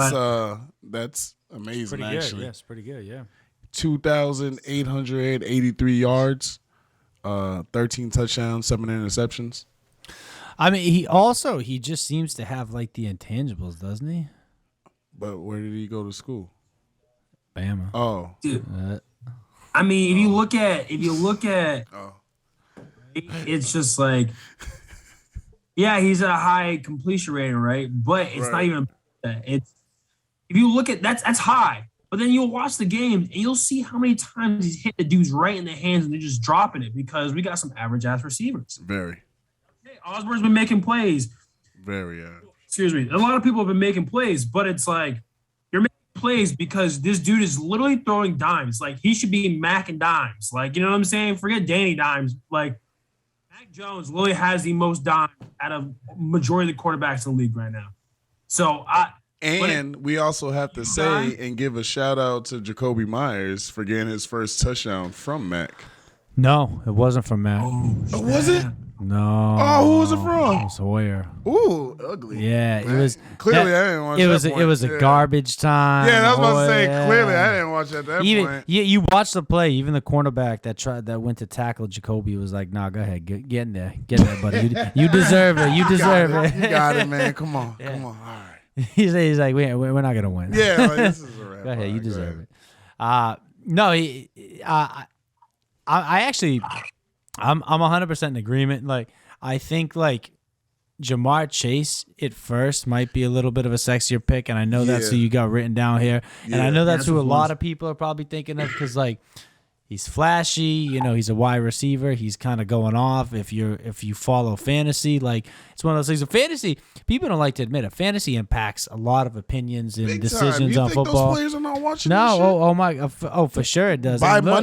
S2: That's amazing.
S1: Pretty
S2: actually.
S1: good. Yes, pretty good. Yeah.
S2: 2,883 yards, 13 touchdowns, 7 interceptions.
S1: I mean, he just seems to have like the intangibles, doesn't he?
S2: But where did he go to school?
S1: Bama.
S2: Oh,
S3: Dude. I mean, if you look at, it's just like, yeah, he's a high completion rating, right? But it's not even that. It's if you look at that's high. But then you'll watch the game and you'll see how many times he's hit the dudes right in the hands and they're just dropping it because we got some average ass receivers.
S2: Very.
S3: Hey, Osborne's been making plays.
S2: Very average.
S3: Excuse me. A lot of people have been making plays, but it's like you're making plays because this dude is literally throwing dimes. Like he should be macking dimes. Like, you know what I'm saying? Forget Danny dimes. Like Mac Jones literally has the most dimes out of majority of the quarterbacks in the league right now. So
S2: we also have to say and give a shout out to Jacoby Myers for getting his first touchdown from Mac.
S1: No, it wasn't from Mac.
S2: Oh, was it?
S1: No.
S2: Oh, who was it from?
S1: It was Hoyer.
S2: Ooh, ugly.
S1: Yeah, it was.
S2: Clearly, I didn't watch
S1: It was a garbage time.
S2: Yeah, I was about to say.
S1: Yeah.
S2: Clearly, I didn't watch at that point.
S1: Yeah, you watched the play. Even the cornerback that went to tackle Jacoby was like, "Nah, go ahead, get in there, buddy. You deserve it. You deserve it.
S2: You got it, man. Come on, come on. All right."
S1: He's like, we're not gonna win.
S2: Yeah, like, this is a wrap.
S1: Go ahead, you
S2: Right,
S1: deserve it. No, I actually, I'm 100% in agreement. Like, I think like Jamar Chase at first might be a little bit of a sexier pick, and I know that's who you got written down here, and I know that's who a lot of people are probably thinking of because like he's flashy, you know, he's a wide receiver, he's kind of going off. If you follow fantasy, like it's one of those things. Of fantasy, people don't like to admit it. Fantasy impacts a lot of opinions and
S2: Big
S1: decisions
S2: time.
S1: on
S2: You think
S1: football.
S2: Those players are not watching
S1: No,
S2: this shit?
S1: for sure it does.
S2: By
S1: And look,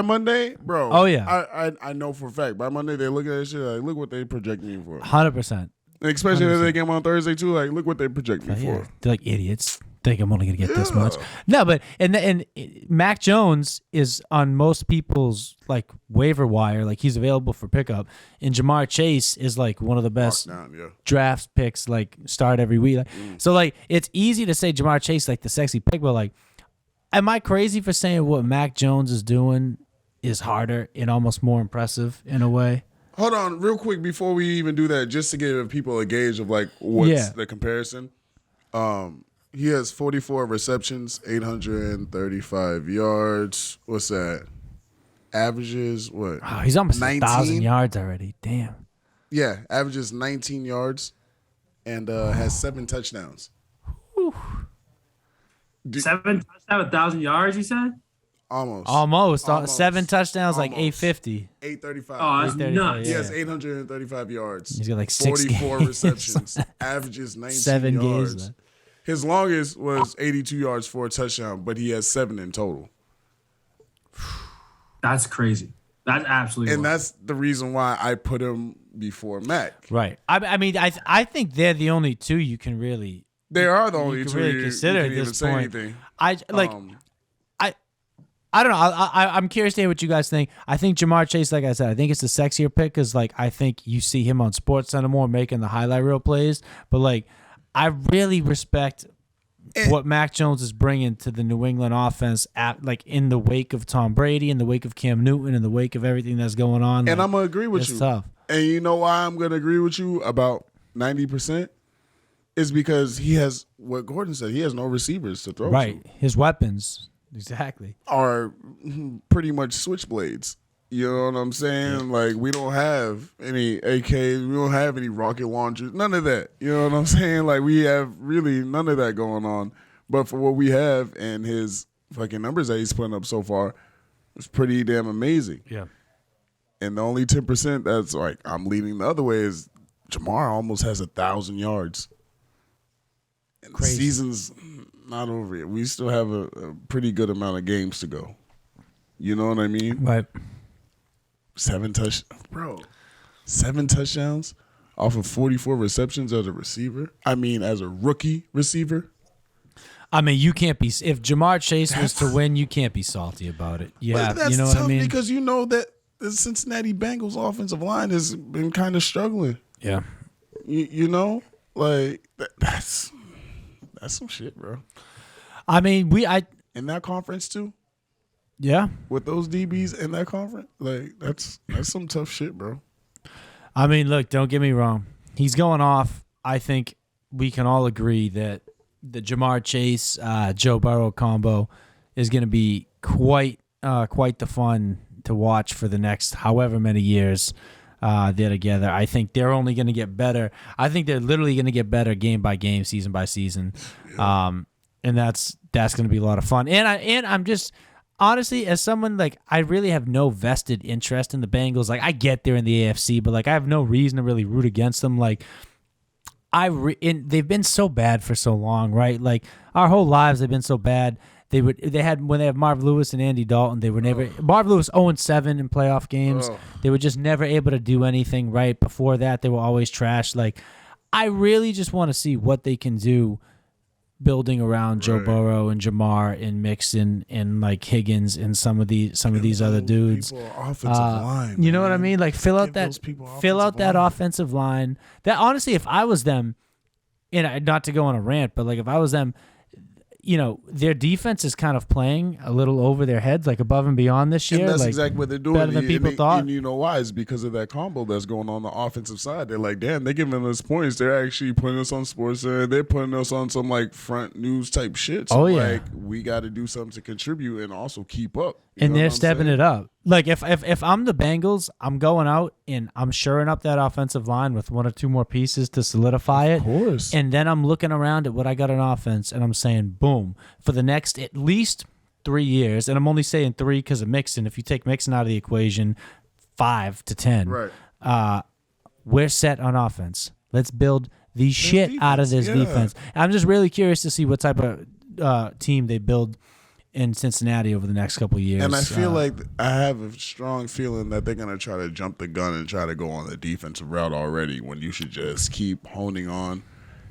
S2: Monday, bro.
S1: Oh, yeah.
S2: I know for a fact. By Monday, they look at that shit like, look what they project me for.
S1: 100%.
S2: And especially if they game on Thursday too, like look what they project me
S1: Yeah,
S2: for.
S1: they're like idiots. Think I'm only gonna get this much. No, but and Mac Jones is on most people's like waiver wire, like he's available for pickup. And Jamar Chase is like one of the best draft picks, like start every week. So like it's easy to say Jamar Chase like the sexy pick, but like, am I crazy for saying what Mac Jones is doing is harder and almost more impressive in a way?
S2: Hold on, real quick before we even do that, just to give people a gauge of like what's the comparison. He has 44 receptions, 835 yards. What's that? Averages what?
S1: Oh, he's almost 1,000 yards already. Damn.
S2: Yeah, averages 19 yards and has 7 touchdowns.
S1: Whew.
S3: 7 touchdowns, 1,000 yards, you said?
S2: Almost.
S1: 7 touchdowns, like 850.
S2: 835.
S3: Oh, that's nuts.
S2: He has 835 yards.
S1: He's got like
S2: 44 receptions. Averages 19
S1: 7
S2: yards.
S1: games left.
S2: His longest was 82 yards for a touchdown, but he has 7 in total.
S3: That's crazy. That's absolutely
S2: And
S3: wild.
S2: that's the reason why I put him before Mac.
S1: Right. I mean, I think they're the only two you can really.
S2: They are the only
S1: you can
S2: two
S1: really
S2: you
S1: consider
S2: can
S1: at
S2: even
S1: this
S2: say
S1: point.
S2: anything.
S1: I don't know. I'm curious to hear what you guys think. I think Jamar Chase, like I said, I think it's the sexier pick because, like, I think you see him on SportsCenter more making the highlight reel plays. But, like, I really respect what Mac Jones is bringing to the New England offense, in the wake of Tom Brady, in the wake of Cam Newton, in the wake of everything that's going on.
S2: And I'm going to agree with you.
S1: It's tough.
S2: And you know why I'm going to agree with you about 90%? Is because he has, what Gordon said, he has no receivers to throw to.
S1: Right. His weapons. Exactly.
S2: Are pretty much switchblades. You know what I'm saying? Yeah. Like, we don't have any AKs. We don't have any rocket launchers. None of that. You know what I'm saying? Like, we have really none of that going on. But for what we have and his fucking numbers that he's putting up so far, it's pretty damn amazing.
S1: Yeah.
S2: And the only 10% that's like, I'm leaning the other way is Jamar almost has 1,000 yards. And the season's not over yet. We still have a pretty good amount of games to go. You know what I mean?
S1: Right.
S2: 7 touchdowns off of 44 receptions as a receiver. I mean, as a rookie receiver.
S1: I mean, you can't be. If Jamar Chase was to win, you can't be salty about it. Yeah,
S2: that's
S1: you know
S2: tough
S1: what I mean?
S2: Because you know that the Cincinnati Bengals offensive line has been kind of struggling.
S1: Yeah.
S2: You know? Like that's some shit, bro.
S1: I mean,
S2: In that conference too,
S1: yeah.
S2: with those DBs in that conference, like that's some tough shit, bro.
S1: I mean, look, don't get me wrong. He's going off. I think we can all agree that the Jamar Chase, Joe Burrow combo is going to be quite the fun to watch for the next however many years they're together. I think they're only going to get better. I think they're literally going to get better game by game, season by season, and that's going to be a lot of fun. And I'm just honestly, as someone like I really have no vested interest in the Bengals. Like I get they're in the AFC, but like I have no reason to really root against them. Like they've been so bad for so long, right? Like our whole lives they've been so bad. When they had Marv Lewis and Andy Dalton, they were never Marv Lewis 0-7 in playoff games. They were just never able to do anything right. Before that, they were always trash. Like I really just want to see what they can do building around Joe Burrow and Jamar and Mixon and like Higgins and some of these other dudes.
S2: Offensive line,
S1: you know what I mean? Like fill out that offensive line. That honestly, if I was them, and not to go on a rant, but like if I was them, you know, their defense is kind of playing a little over their heads, like above and beyond this year.
S2: And that's
S1: like,
S2: exactly what they're doing.
S1: Better than people thought.
S2: And you know why? It's because of that combo that's going on the offensive side. They're like, damn, they're giving us points. They're actually putting us on sports. They're putting us on some like front news type shit. So like we got to do something to contribute and also keep up.
S1: And they're stepping it up. Like if I'm the Bengals, I'm going out and I'm shoring up that offensive line with one or two more pieces to solidify it.
S2: Of course.
S1: And then I'm looking around at what I got on offense and I'm saying, boom, for the next at least 3 years, and I'm only saying 3 because of Mixon. If you take Mixon out of the equation, 5 to 10.
S2: Right.
S1: We're set on offense. Let's build the shit out of this defense. I'm just really curious to see what type of team they build in Cincinnati over the next couple of years.
S2: And I feel like I have a strong feeling that they're going to try to jump the gun and try to go on the defensive route already when you should just keep honing on,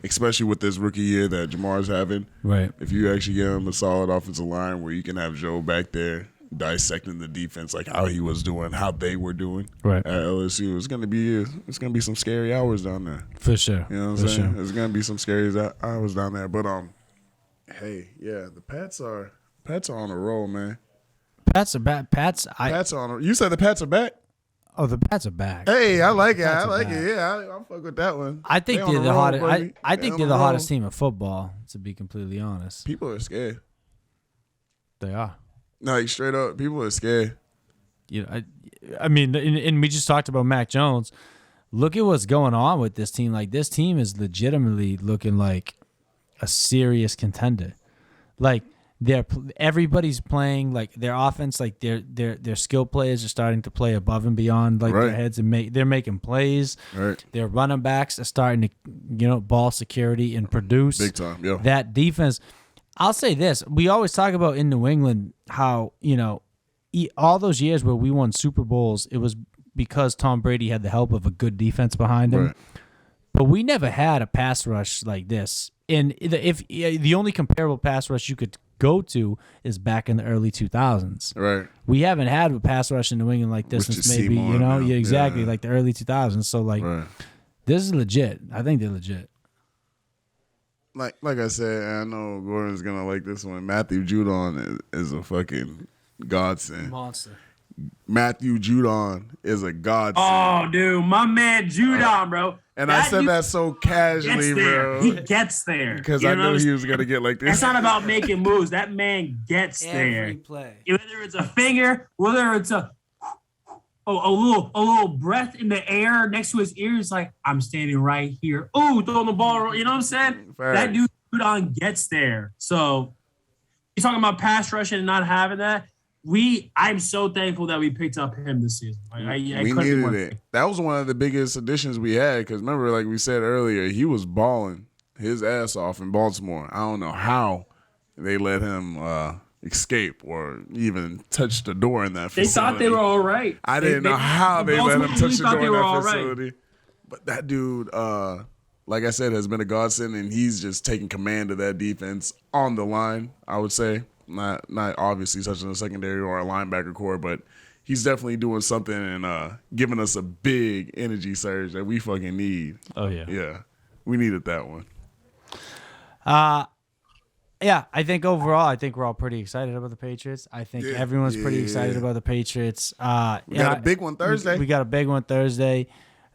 S2: especially with this rookie year that Jamar's having.
S1: Right.
S2: If you actually give him a solid offensive line where you can have Joe back there dissecting the defense like how he was doing, how they were doing at LSU, it's gonna be some scary hours down there.
S1: For sure.
S2: You know what I'm saying? There's gonna be some scary hours down there. But hey, yeah, the Pats are on a roll, man.
S1: Pats are back.
S2: Pats are on. You said the Pats are back.
S1: Oh, the Pats are back.
S2: Hey, I like it. I like it. Yeah, I'll fuck with that one.
S1: I think they're the hottest. I think they're the hottest team in football. To be completely honest,
S2: people are scared.
S1: They are.
S2: No, straight up, people are scared.
S1: You know, I mean, and we just talked about Mac Jones. Look at what's going on with this team. Like this team is legitimately looking like a serious contender. Like. Everybody's playing like their offense, like their skill players are starting to play above and beyond like their heads and they're making plays.
S2: Right.
S1: Their running backs are starting to ball security and produce
S2: big time. Yeah.
S1: That defense. I'll say this: we always talk about in New England how all those years where we won Super Bowls, it was because Tom Brady had the help of a good defense behind him.
S2: Right.
S1: But we never had a pass rush like this. And if the only comparable pass rush you could go to is back in the early 2000s.
S2: Right.
S1: We haven't had a pass rush in New England like this since maybe, like the early 2000s. So like this is legit. I think they're legit.
S2: Like I said, I know Gordon's going to like this one. Matthew Judon is a fucking godsend.
S1: Monster.
S2: Matthew Judon is a godsend.
S3: Oh, dude, my man Judon, bro.
S2: And I said that so casually, bro.
S3: He gets there.
S2: Because I knew he was going to get like this.
S3: It's not about making moves. That man gets there.
S1: Every play.
S3: Whether it's a finger, whether it's a little breath in the air next to his ears, like, I'm standing right here. Oh, throwing the ball. You know what I'm saying?
S2: Fair.
S3: That dude Judon gets there. So he's talking about pass rushing and not having that. I'm so thankful that we picked up him this season.
S2: We needed it. That was one of the biggest additions we had because remember, like we said earlier, he was balling his ass off in Baltimore. I don't know how they let him escape or even touch the door in that facility.
S3: They thought they were all right.
S2: I didn't know how they let him touch the door in that facility.
S3: Right.
S2: But that dude, like I said, has been a godsend, and he's just taking command of that defense on the line, I would say. Not obviously touching the secondary or a linebacker core, but he's definitely doing something and giving us a big energy surge that we fucking need.
S1: Oh, yeah.
S2: Yeah. We needed that one.
S1: Yeah, I think overall, I think we're all pretty excited about the Patriots. I think everyone's pretty excited about the Patriots.
S2: We got a big one Thursday.
S1: We got a big one Thursday.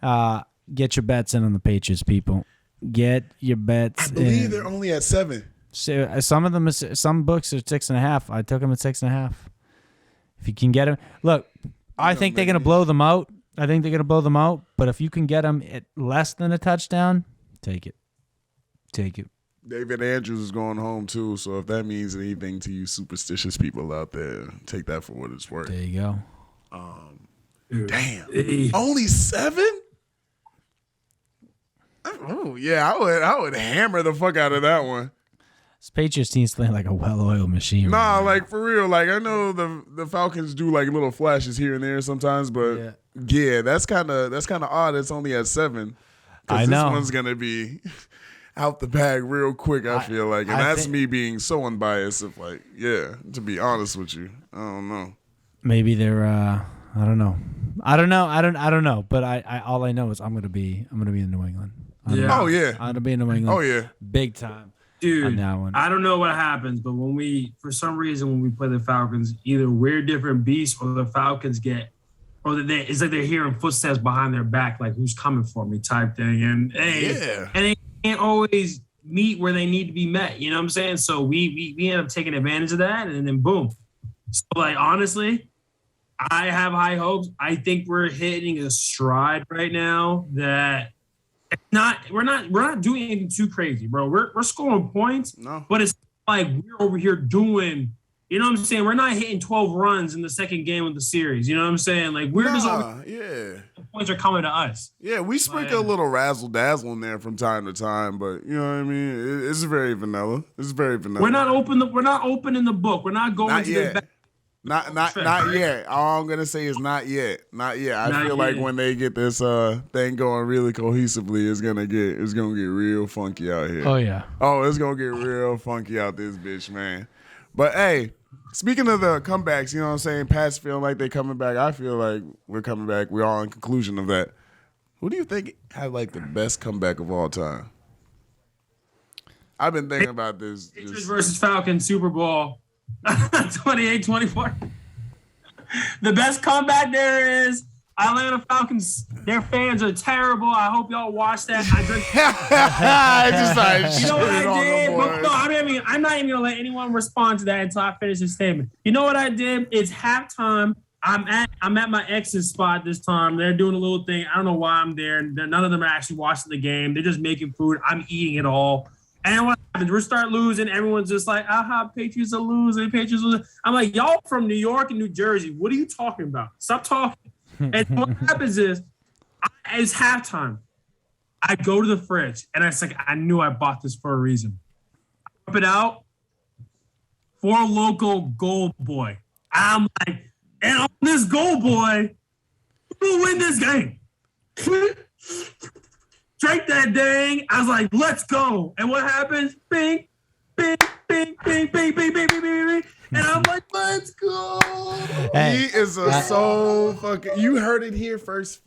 S1: Get your bets in on the Patriots, people. Get your bets.
S2: I believe they're only at 7.
S1: So, some books are 6.5. I took them at 6.5. If you can get them, look. I think they're gonna blow them out. But if you can get them at less than a touchdown, take it.
S2: David Andrews is going home too, so if that means anything to you superstitious people out there, take that for what it's worth.
S1: There you go.
S2: Damn, only 7? Oh yeah, I would hammer the fuck out of that one.
S1: This Patriots team's playing like a well-oiled machine.
S2: Nah, like for real. Like I know the Falcons do like little flashes here and there sometimes, but yeah that's kind of odd. It's only at 7.
S1: I know
S2: this one's gonna be out the bag real quick. I feel like, and that's me being so unbiased. Of like, to be honest with you, I don't know.
S1: Maybe they're. I don't know. I don't know. But I all I know is I'm gonna be in New England. I'm gonna be in New England.
S2: Oh yeah,
S1: big time.
S3: Dude,
S1: on that one.
S3: I don't know what happens, but for some reason, when we play the Falcons, either we're different beasts or the Falcons it's like they're hearing footsteps behind their back, like who's coming for me type thing. And and they can't always meet where they need to be met. You know what I'm saying? So we end up taking advantage of that, and then boom. So like honestly, I have high hopes. I think we're hitting a stride right now that. We're not doing anything too crazy, bro. We're scoring points, but it's like we're over here doing, you know what I'm saying? We're not hitting 12 runs in the second game of the series. You know what I'm saying? Like we're just over the points are coming to us.
S2: Yeah, we sprinkle a little razzle dazzle in there from time to time, but you know what I mean? It's very vanilla.
S3: We're not opening the book. We're not going to the back.
S2: Not yet. All I'm gonna say is not yet. I feel like when they get this thing going really cohesively, it's gonna get real funky out here.
S1: Oh yeah.
S2: Oh, it's gonna get real funky out this bitch, man. But hey, speaking of the comebacks, you know what I'm saying? Pats feeling like they coming back. I feel like we're coming back. We're all in conclusion of that. Who do you think had like the best comeback of all time? I've been thinking about this.
S3: Patriots versus Falcons Super Bowl. 28-24. The best comeback there is Atlanta Falcons. Their fans are terrible. I hope y'all watch that. You know what I did? But no, I'm not even gonna let anyone respond to that until I finish this statement. You know what I did? It's halftime. I'm at my ex's spot this time. They're doing a little thing. I don't know why I'm there. None of them are actually watching the game. They're just making food. I'm eating it all. And what happens? We start losing. Everyone's just like, Patriots are losing. I'm like, y'all from New York and New Jersey. What are you talking about? Stop talking. And what happens is, it's halftime. I go to the fridge, and it's like, I knew I bought this for a reason. I whip it out. 4 Local Gold Boy. I'm like, and on this Gold Boy, we'll win this game. Drink that dang. I was like, let's go. And what happens? Bing, bing, bing, bing, bing, bing, bing, bing, bing. And I'm like, let's go.
S2: Hey, he is so fucking. You heard it here first.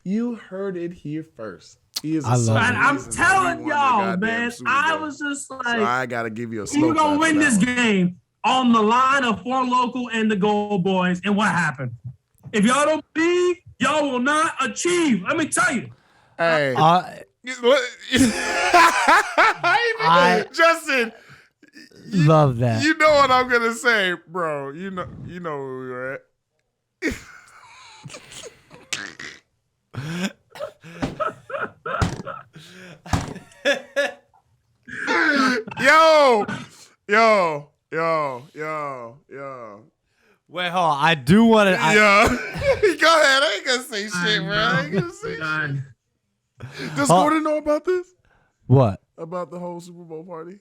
S2: He is.
S3: I'm telling y'all, man. I was just like,
S2: so I gotta give you a slow.
S3: We're gonna win this game on the line of 4 Local and the Gold Boys. And what happened? If y'all don't believe, y'all will not achieve. Let me tell you.
S2: Hey, Justin,
S1: love that.
S2: You know what I'm gonna say, bro. You know where we're at. Yo.
S1: Wait, hold on. I do want to.
S2: Go ahead. I ain't gonna say shit, bro. I ain't gonna say shit. Does Gordon know about this?
S1: What?
S2: About the whole Super Bowl party?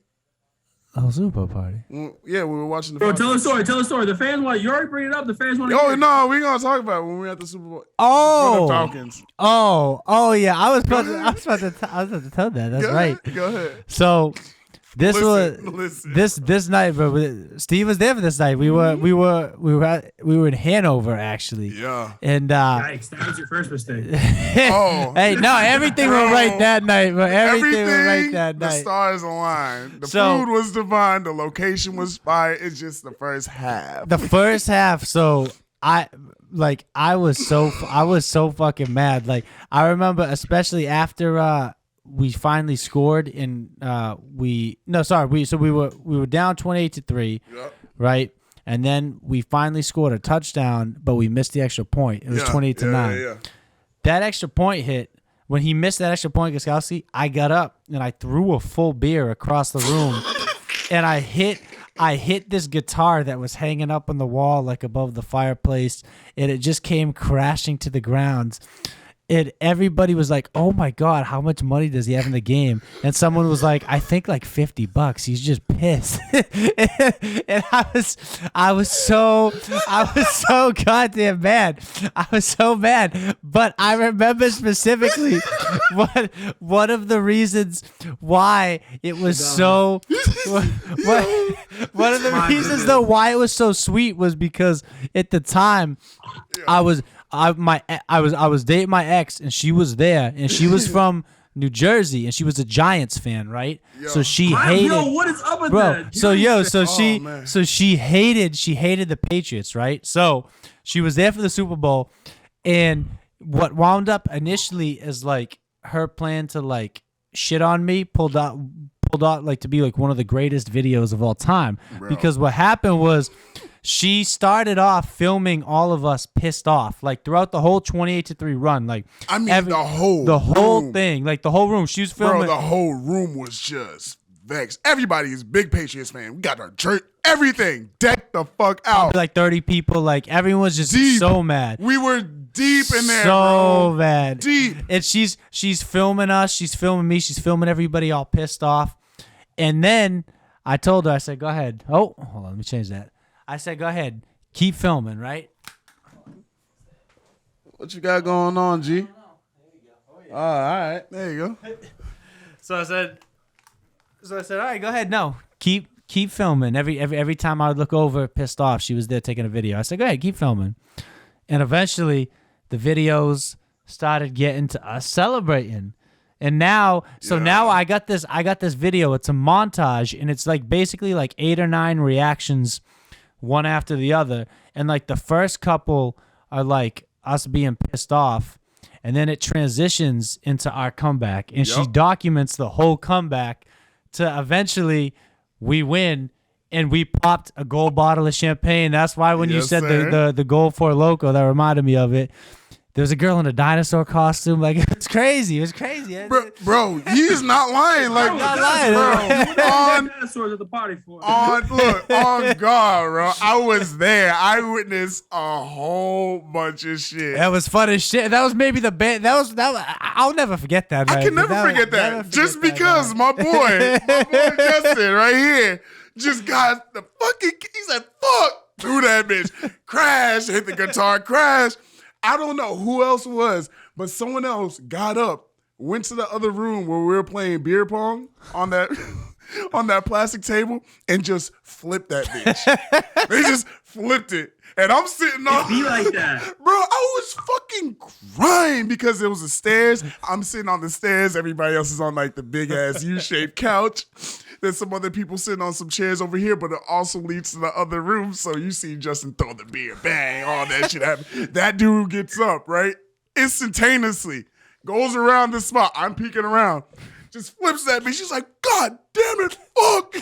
S1: Oh, Super Bowl party.
S2: Well, yeah, we were watching the.
S3: Bro, tell a story. The fans want. You already bring it up. The fans want.
S2: Oh no, we're gonna talk about it when we're at the Super Bowl.
S1: Oh,
S2: for the Falcons.
S1: Oh, yeah. I was about to tell that. That's right.
S2: Go ahead.
S1: So,
S2: Listen.
S1: this night, bro. Steve was there for this night. We were in Hanover actually.
S2: Yeah.
S1: And
S3: Yikes, that was your first mistake.
S2: Oh.
S1: hey, no, everything went right that night, bro. Everything went right that
S2: the
S1: night.
S2: stars aligned. The
S1: So-
S2: food was divine. The location was fire. It's just the first half.
S1: The first half, so I was so fucking mad. Like I remember, especially after we finally scored, and we were down 28-3,
S2: Yep.
S1: right? And then we finally scored a touchdown, but we missed the extra point. It was 28-9.
S2: Yeah.
S1: That extra point hit. When he missed that extra point, Gostkowski, I got up and I threw a full beer across the room, and I hit this guitar that was hanging up on the wall, like above the fireplace, and it just came crashing to the ground. And everybody was like, "Oh my God, how much money does he have in the game?" And someone was like, "I think like $50. He's just pissed." And I was so goddamn mad. I was so mad. But I remember specifically one of the reasons why it was so. One of the reasons though why it was so sweet was because at the time I was dating my ex, and she was there, and she was from New Jersey, and she was a Giants fan, right?
S2: Yo.
S1: So she hated.
S3: Yo, what is up with
S1: bro?
S3: that?
S1: She hated the Patriots, right? So she was there for the Super Bowl, and what wound up initially as like her plan to like shit on me pulled out like to be like one of the greatest videos of all time.
S2: Bro.
S1: Because what happened was she started off filming all of us pissed off, like throughout the whole 28-3 run. Like
S2: I mean, the whole room.
S1: thing, like the whole room. She was filming.
S2: Bro, the whole room was just vexed. Everybody is big Patriots fan. We got our shirt, everything decked the fuck out.
S1: Like 30 people, like everyone was just
S2: Deep.
S1: so mad.
S2: We were deep in there,
S1: so
S2: bro.
S1: mad.
S2: Deep.
S1: And she's filming us. She's filming me. She's filming everybody all pissed off. And then I told her, I said, "Go ahead." Oh, hold on, let me change that. I said, "Go ahead, keep filming." Right?
S2: What you got going on, G? Oh, all right. There you go.
S1: So I said, "All right, go ahead. No, keep filming." Every time I would look over, pissed off, she was there taking a video. I said, "Go ahead, keep filming." And eventually, the videos started getting to us celebrating. And now I got this video. It's a montage, and it's like basically like 8 or 9 reactions, one after the other. And like the first couple are like us being pissed off, and then it transitions into our comeback, and she documents the whole comeback to eventually we win, and we popped a gold bottle of champagne. That's why when you said the gold for Loco, that reminded me of it. There was a girl in a dinosaur costume. Like, it's crazy. It was crazy.
S2: Bro, he's not lying. Like,
S1: not lying.
S2: bro.
S3: Dinosaurs at the party for.
S2: On God, bro. I was there. I witnessed a whole bunch of shit.
S1: That was fun as shit. That was maybe the best. I'll never forget that.
S2: I can never forget that. Just because my boy Justin right here just got the fucking. He said, "Fuck," threw that bitch. Crash, hit the guitar, crash. I don't know who else was, but someone else got up, went to the other room where we were playing beer pong on that on that plastic table, and just flipped that bitch. They just flipped it. And I'm sitting on
S3: be like that.
S2: Bro, I was fucking crying because it was the stairs. I'm sitting on the stairs. Everybody else is on like the big ass U-shaped couch. There's some other people sitting on some chairs over here, but it also leads to the other room. So you see Justin throw the beer, bang, all that shit happen. That dude gets up, right? Instantaneously. Goes around the spot. I'm peeking around. Just flips that bitch. She's like, "God damn it, fuck."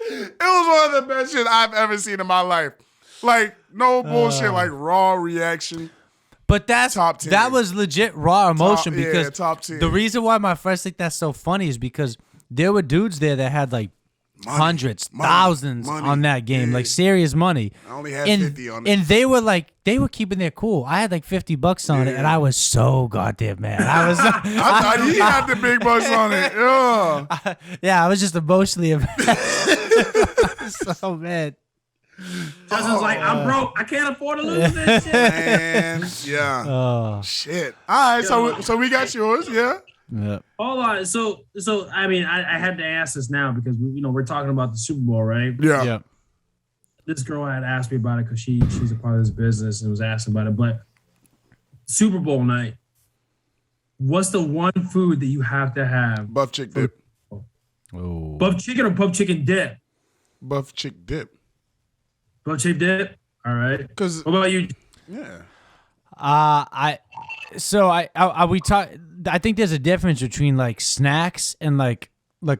S2: It was one of the best shit I've ever seen in my life. Like, no bullshit, like raw reaction.
S1: But
S2: top 10.
S1: That was legit raw emotion because
S2: top 10.
S1: The reason why my friends think that's so funny is because there were dudes there that had like hundreds, thousands on that game, like serious money.
S2: I only had 50 on it.
S1: And they were keeping their cool. I had like $50 on it, and I was so goddamn mad. I
S2: thought he had the big bucks on it. Yeah.
S1: Yeah, I was just emotionally so mad.
S3: Justin's like, "I'm broke. I can't afford to lose this shit."
S2: Man, yeah. Shit. All right, so we got yours, yeah.
S1: Yeah.
S3: Hold on. So I mean, I had to ask this now because we're talking about the Super Bowl, right?
S2: Yeah.
S1: Yeah.
S3: This girl had asked me about it because she's a part of this business and was asking about it. But Super Bowl night, what's the one food that you have to have?
S2: Buff chick dip.
S1: Oh.
S3: Buff chicken or buff chicken dip?
S2: Buff chick dip.
S3: Buff chicken dip. All right.
S2: Because
S3: What about you?
S2: yeah.
S1: I think there's a difference between like snacks and like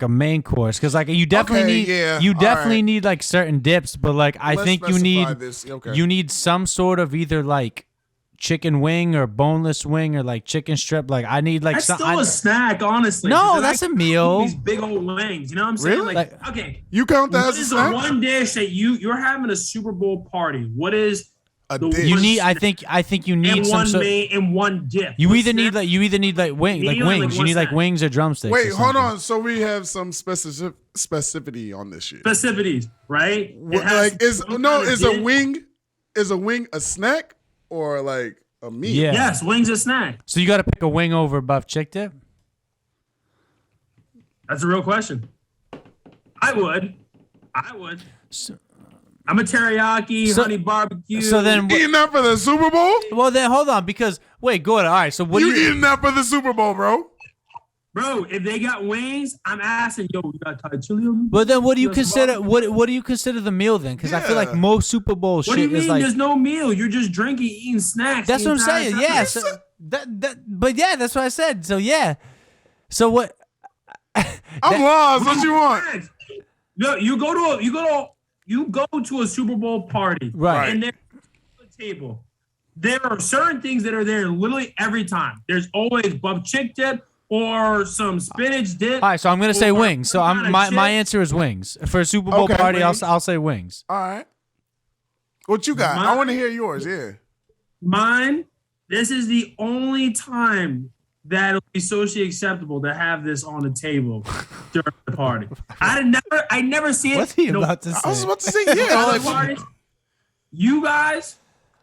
S1: a main course because like you definitely need like certain dips, but like I
S2: Let's
S1: think
S2: specify
S1: you need some sort of either like chicken wing or boneless wing or like chicken strip. Like I need like
S3: That's still a snack, honestly.
S1: No,
S3: because
S1: that's
S3: I
S1: a meal.
S3: These big old wings. You know what I'm saying?
S2: Really?
S3: Like, okay.
S2: You count that
S3: What
S2: as a
S3: is the
S2: snack?
S3: one dish that you're having a Super Bowl party? What is
S2: A
S3: the
S2: dish.
S1: You
S3: one
S1: need. I
S3: snack
S1: think you need
S3: and
S1: some
S3: one
S1: sort.
S3: main and one dip?
S1: You
S3: What
S1: either
S3: snack?
S1: need like wings.
S3: You need, like,
S1: You
S3: one
S1: need like
S3: snack.
S1: wings or drumsticks.
S2: Wait,
S1: or
S2: hold
S1: something.
S2: on. So we have some specificity on this shit.
S3: Festivities, right? It has
S2: Like is
S3: some kind of
S2: a
S3: dip.
S2: wing a snack or like a meal?
S1: Yeah.
S3: Yes, wings a snack.
S1: So you got to pick a wing over buff chick dip.
S3: That's a real question. I would. I'm a teriyaki, honey barbecue.
S1: So then,
S2: Eating that for the Super Bowl?
S1: well then hold on because wait, go ahead. All right. So what
S2: You
S1: do you?
S2: eating that for the Super Bowl, bro?
S3: bro, if they got wings, I'm asking, yo, you got Thai chili on them?
S1: But then what do you
S3: Yes,
S1: consider?
S3: barbecue.
S1: What do you consider the meal then? Because I feel like
S2: Yeah.
S1: most Super Bowl
S3: What do you
S1: shit
S3: mean?
S1: is like.
S3: There's no meal. You're just drinking, eating snacks.
S1: That's
S3: the
S1: what I'm
S3: entire
S1: saying.
S3: time.
S1: Yeah. So, but yeah, that's what I said. So yeah. So what?
S2: I'm lost. What you want?
S3: No, you go to a Super Bowl party,
S1: Right.
S3: And there's a table. There are certain things that are there literally every time. There's always buff chick dip or some spinach dip.
S1: All right. So I'm gonna say
S3: or
S1: wings. So
S3: some
S1: I'm
S3: kind of
S1: my
S3: chip.
S1: answer is wings for a Super Bowl
S2: Okay,
S1: party.
S2: wings.
S1: I'll say wings.
S2: All right. What you got? I want to hear yours. Yeah.
S3: Mine. This is the only time that it'll be socially acceptable to have this on the table during the party. I never see it.
S1: What's he
S3: no
S1: about to say?
S2: I was about to say yeah.
S3: other
S2: Like,
S3: parties. You guys,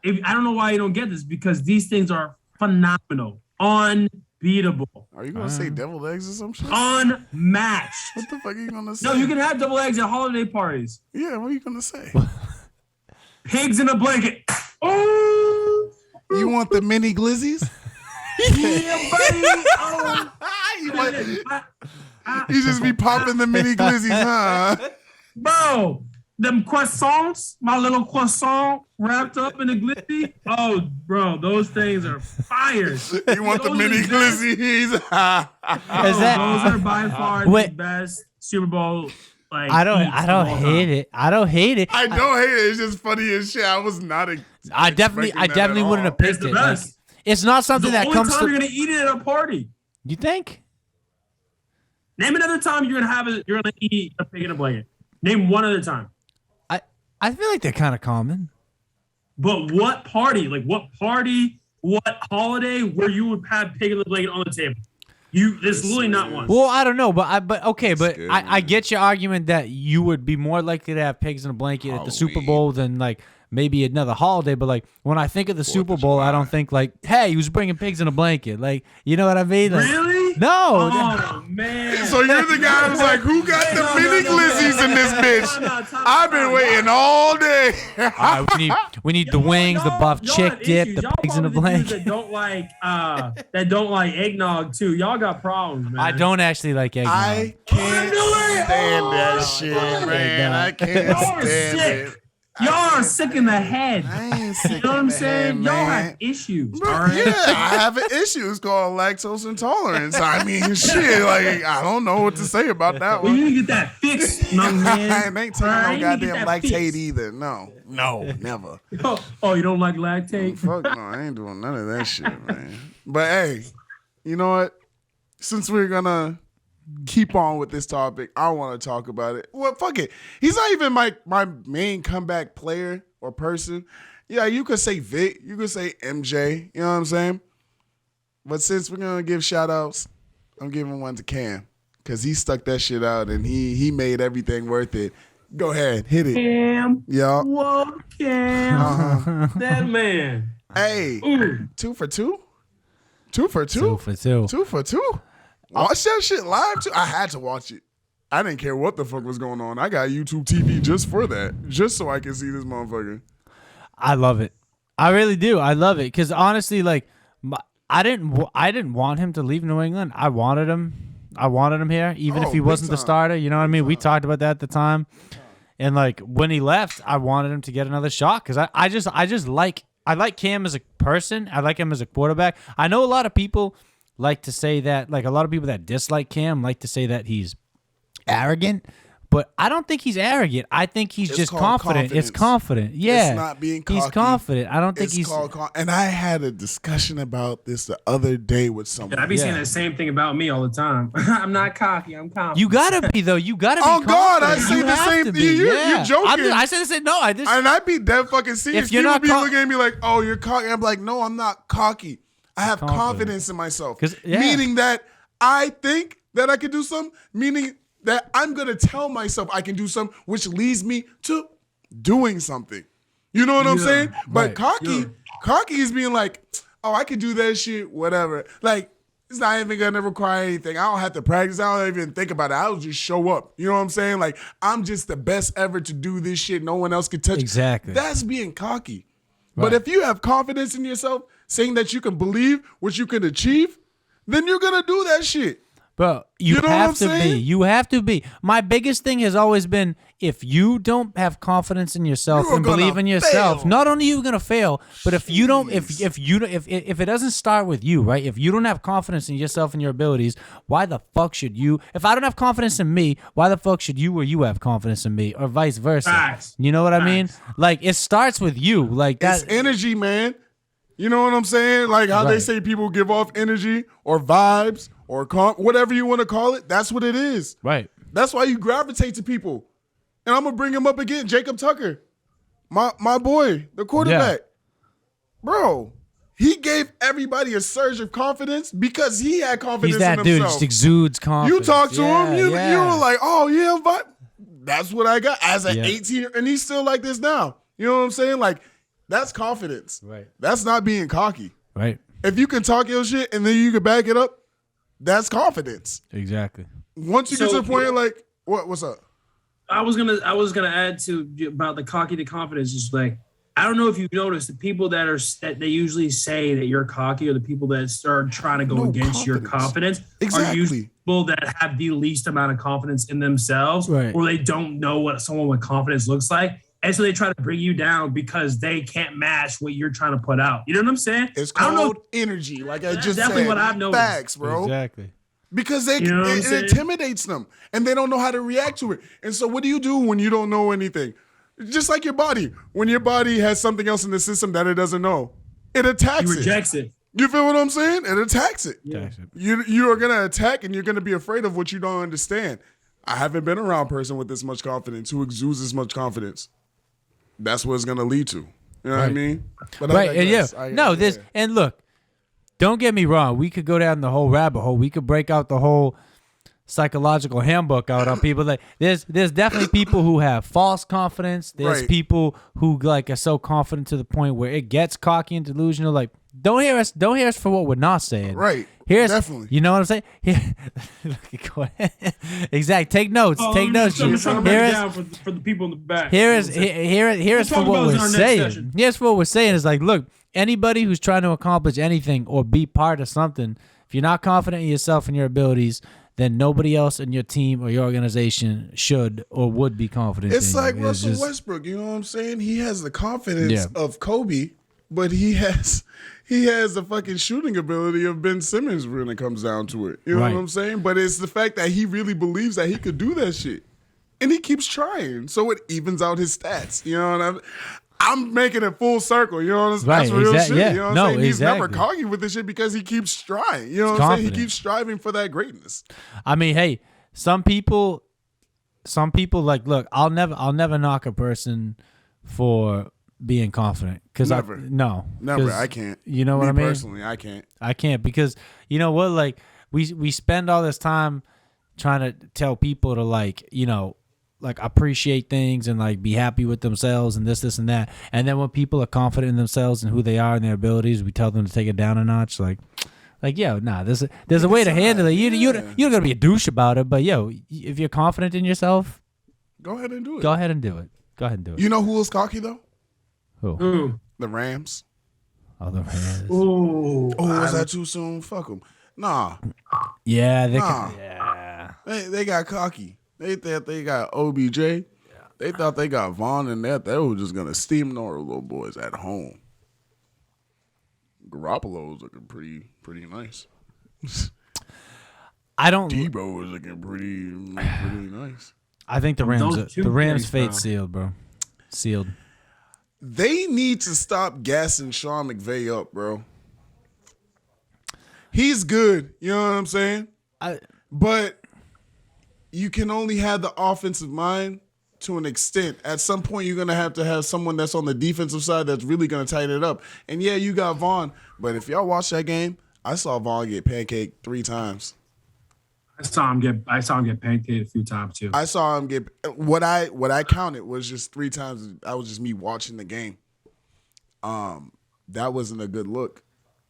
S3: I don't know why you don't get this because these things are phenomenal, unbeatable,
S2: are you gonna say deviled eggs or some shit?
S3: unmatched.
S2: What the fuck are you gonna say?
S3: No, you can have double eggs at holiday parties.
S2: Yeah. What are you gonna say?
S3: Pigs in a blanket. Oh,
S2: You want the mini glizzies?
S3: yeah, buddy. Oh,
S2: You just be popping the mini glizzies, huh?
S3: bro, them croissants, my little croissant wrapped up in a glizzy. Oh, bro, those things are fire.
S2: You want the
S3: Those
S2: mini
S3: are the best.
S2: glizzies?
S1: Is that-
S3: Those are by far the
S1: Wait.
S3: best Super Bowl. Like
S1: I don't
S3: eats of all time.
S1: hate it. I don't hate it.
S2: I don't hate it. It's just funny as shit. I was not.
S1: I definitely wouldn't have
S3: It's
S1: picked
S3: the
S1: it. Like,
S3: best.
S1: it's not something
S3: The
S1: that
S3: only
S1: comes
S3: time
S1: to.
S3: you're gonna eat it at a party.
S1: You think?
S3: Name another time you're gonna eat a pig in a blanket. Name one other time.
S1: I feel like they're kind of common.
S3: But what party? Like what party? What holiday where you would have pig in the blanket on the table? There's literally not one.
S1: Well, I don't know, but okay, but
S2: good,
S1: I get your argument that you would be more likely to have pigs in a blanket at the Super
S2: Halloween.
S1: Bowl than like maybe another holiday. But like when I think of the Super Bowl, I don't think like, hey, he was bringing pigs in a blanket. Like, you know what I mean? Like,
S3: Really?
S1: No.
S3: Oh man.
S2: So you're the guy who's like, who got the mini glizzies in this bitch? I've been waiting all day.
S1: All right, we need the wings, the buff
S3: y'all
S1: chick
S3: have
S1: dip,
S3: issues.
S1: the
S3: Y'all
S1: pigs in a
S3: probably the dudes
S1: blanket.
S3: that don't like eggnog too. Y'all got problems, man.
S1: I don't actually like eggnog.
S2: I can't stand that shit, man. I can't
S3: Y'all are
S2: stand
S3: sick.
S2: it.
S3: Y'all are sick in the head.
S2: I ain't
S3: You
S2: sick
S3: know what I'm
S2: in the
S3: saying?
S2: head,
S3: Y'all
S2: man.
S3: have issues.
S2: Bro,
S3: All right.
S2: yeah, I have an issue. It's called lactose intolerance. I mean, shit. Like, I don't know what to say about that
S3: We
S2: one.
S3: need to get that fixed, young man.
S2: I ain't taking
S3: All right,
S2: no
S3: you need to
S2: goddamn
S3: get that
S2: lactate
S3: fixed.
S2: either. No, never.
S3: Oh, you don't like lactate?
S2: Fuck no, I ain't doing none of that shit, man. But hey, you know what? Since we're gonna keep on with this topic, I want to talk about it. Well, fuck it. He's not even my main comeback player or person. Yeah, you could say Vic, you could say MJ, you know what I'm saying? But since we're gonna give shout outs, I'm giving one to Cam. Cause he stuck that shit out and he made everything worth it. Go ahead, hit it.
S3: Cam.
S2: Yeah.
S3: Whoa, Cam.
S2: Uh-huh.
S3: That man.
S2: Hey,
S3: Ooh.
S2: 2 for 2? 2 for 2?
S1: 2 for 2.
S2: 2 for 2? Watch that shit live too. I had to watch it. I didn't care what the fuck was going on. I got YouTube TV just for that, just so I can see this motherfucker.
S1: I love it. I really do. I love it because honestly, like, I didn't want him to leave New England. I wanted him here, even if he wasn't the starter. You know what I mean? We talked about that at the time. And like when he left, I wanted him to get another shot because I like Cam as a person. I like him as a quarterback. I know a lot of people like to say that, like a lot of people that dislike Cam like to say that he's arrogant, but I don't think he's arrogant. I think he's just confident. It's confident. Yeah.
S2: It's not being cocky.
S1: He's confident. I don't think he's
S2: and I had a discussion about this the other day with someone.
S3: I be saying the same thing about me all the time. I'm not cocky. I'm confident.
S1: You gotta be though. You gotta be.
S2: Oh God, I
S1: confident.
S2: say the same thing. You're joking.
S1: I said the same. No, I just.
S2: And I'd be dead fucking serious.
S1: If you're
S2: People
S1: not
S2: be looking at me like, "Oh, you're cocky." I'm like, "No, I'm not cocky. I have confidence in myself." Meaning that I think that I can do something. Meaning that I'm going to tell myself I can do something, which leads me to doing something. You know what I'm saying? But cocky is being like, oh, I can do that shit, whatever. Like, it's not even going to require anything. I don't have to practice. I don't even think about it. I'll just show up. You know what I'm saying? Like, I'm just the best ever to do this shit. No one else can touch it.
S1: Exactly.
S2: That's being cocky. Right. But if you have confidence in yourself, saying that you can believe what you can achieve, then you're going to do that shit.
S1: Bro, you have to be. You have to be. My biggest thing has always been if you don't have confidence in yourself and believe in yourself, not only are you gonna fail, but if you don't, if it doesn't start with you, right? If you don't have confidence in yourself and your abilities, why the fuck should you? If I don't have confidence in me, why the fuck should you or you have confidence in me, or vice versa?
S3: Facts.
S1: You know what I mean? Like it starts with you. Like that.
S2: It's energy, man. You know what I'm saying? Like how they say people give off energy or vibes or whatever you want to call it. That's what it is.
S1: Right.
S2: That's why you gravitate to people. And I'm going to bring him up again. Jacob Tucker, my boy, the quarterback. Yeah. Bro, he gave everybody a surge of confidence because he had confidence in himself.
S1: He's that dude, just exudes confidence.
S2: You talk to him, you were like, oh, yeah, but that's what I got as an 18, and he's still like this now. You know what I'm saying? Like, that's confidence.
S1: Right.
S2: That's not being cocky.
S1: Right.
S2: If you can talk your shit and then you can back it up, that's confidence.
S1: Exactly.
S2: Once you get to the point, like, what's up?
S3: I was gonna add to about the cocky to confidence. Just like I don't know if you've noticed the people that they usually say that you're cocky, or the people that start trying to go against your confidence are usually people that have the least amount of confidence in themselves, or they don't know what someone with confidence looks like. And so they try to bring you down because they can't match what you're trying to put out. You know what I'm saying?
S2: It's called energy. Like I just
S3: definitely
S2: said.
S3: What I've noticed.
S2: Facts, bro.
S1: Exactly.
S2: Because it intimidates them and they don't know how to react to it. And so what do you do when you don't know anything? Just like your body. When your body has something else in the system that it doesn't know, it attacks it.
S3: It rejects it.
S2: You feel what I'm saying? It attacks it.
S3: Yeah.
S2: You are going to attack and you're going to be afraid of what you don't understand. I haven't been around a person with this much confidence who exudes this much confidence. That's what it's going to lead to. You know what I mean? But
S1: and look, don't get me wrong. We could go down the whole rabbit hole. We could break out the whole psychological handbook out on people. Like there's definitely people who have false confidence. There's people who like are so confident to the point where it gets cocky and delusional. Like don't hear us for what we're not saying.
S2: Right.
S1: Definitely. You know what I'm saying? Go ahead. Exactly. Take notes. Take notes.
S3: I'm trying to break it down for the people in the back.
S1: Here's for what we're saying. Here's what we're saying is like, look, anybody who's trying to accomplish anything or be part of something, if you're not confident in yourself and your abilities, then nobody else in your team or your organization should or would be confident.
S2: It's like Russell Westbrook. You know what I'm saying? He has the confidence of Kobe, but he has the fucking shooting ability of Ben Simmons when it comes down to it. You know what I'm saying? But it's the fact that he really believes that he could do that shit. And he keeps trying. So it evens out his stats. You know what I mean? I'm making it full circle. You know what I'm saying? That's real shit.
S1: Yeah.
S2: You know what I'm saying? He's never cocky with this shit because he keeps trying. You know what I'm saying? He keeps striving for that greatness.
S1: I mean, hey, some people like, look, I'll never knock a person for being confident because
S2: never. I can't.
S1: You know what I mean?
S2: Personally, I can't.
S1: I can't because you know what? Like we spend all this time trying to tell people to like, you know, like appreciate things and like be happy with themselves and this and that. And then when people are confident in themselves and who they are and their abilities, we tell them to take it down a notch. Like, Like, yo, nah, there's a way to handle it. You don't gotta be a douche about it, but yo, if you're confident in yourself,
S2: go ahead and do it.
S1: Go ahead and do it. Go ahead and do it.
S2: You know who was cocky though?
S1: Who?
S2: The Rams.
S1: Oh, the Rams.
S2: Oh, was that too soon? Fuck them. Nah.
S1: Yeah,
S2: they got cocky. They thought they got OBJ. Yeah. They thought they got Vaughn and that. They were just gonna steamroll the little boys at home. Garoppolo was looking pretty nice. Debo was looking pretty nice.
S1: I think the Rams fate sealed, bro. Sealed.
S2: They need to stop gassing Sean McVay up, bro. He's good, you know what I'm saying? But you can only have the offensive mind to an extent. At some point, you're going to have someone that's on the defensive side that's really going to tighten it up. And yeah, you got Vaughn, but if y'all watch that game, I saw Vaughn get pancaked 3 times.
S3: I saw him get pancaked a few times too.
S2: I saw him get what I counted was just 3 times. That was just me watching the game. That wasn't a good look.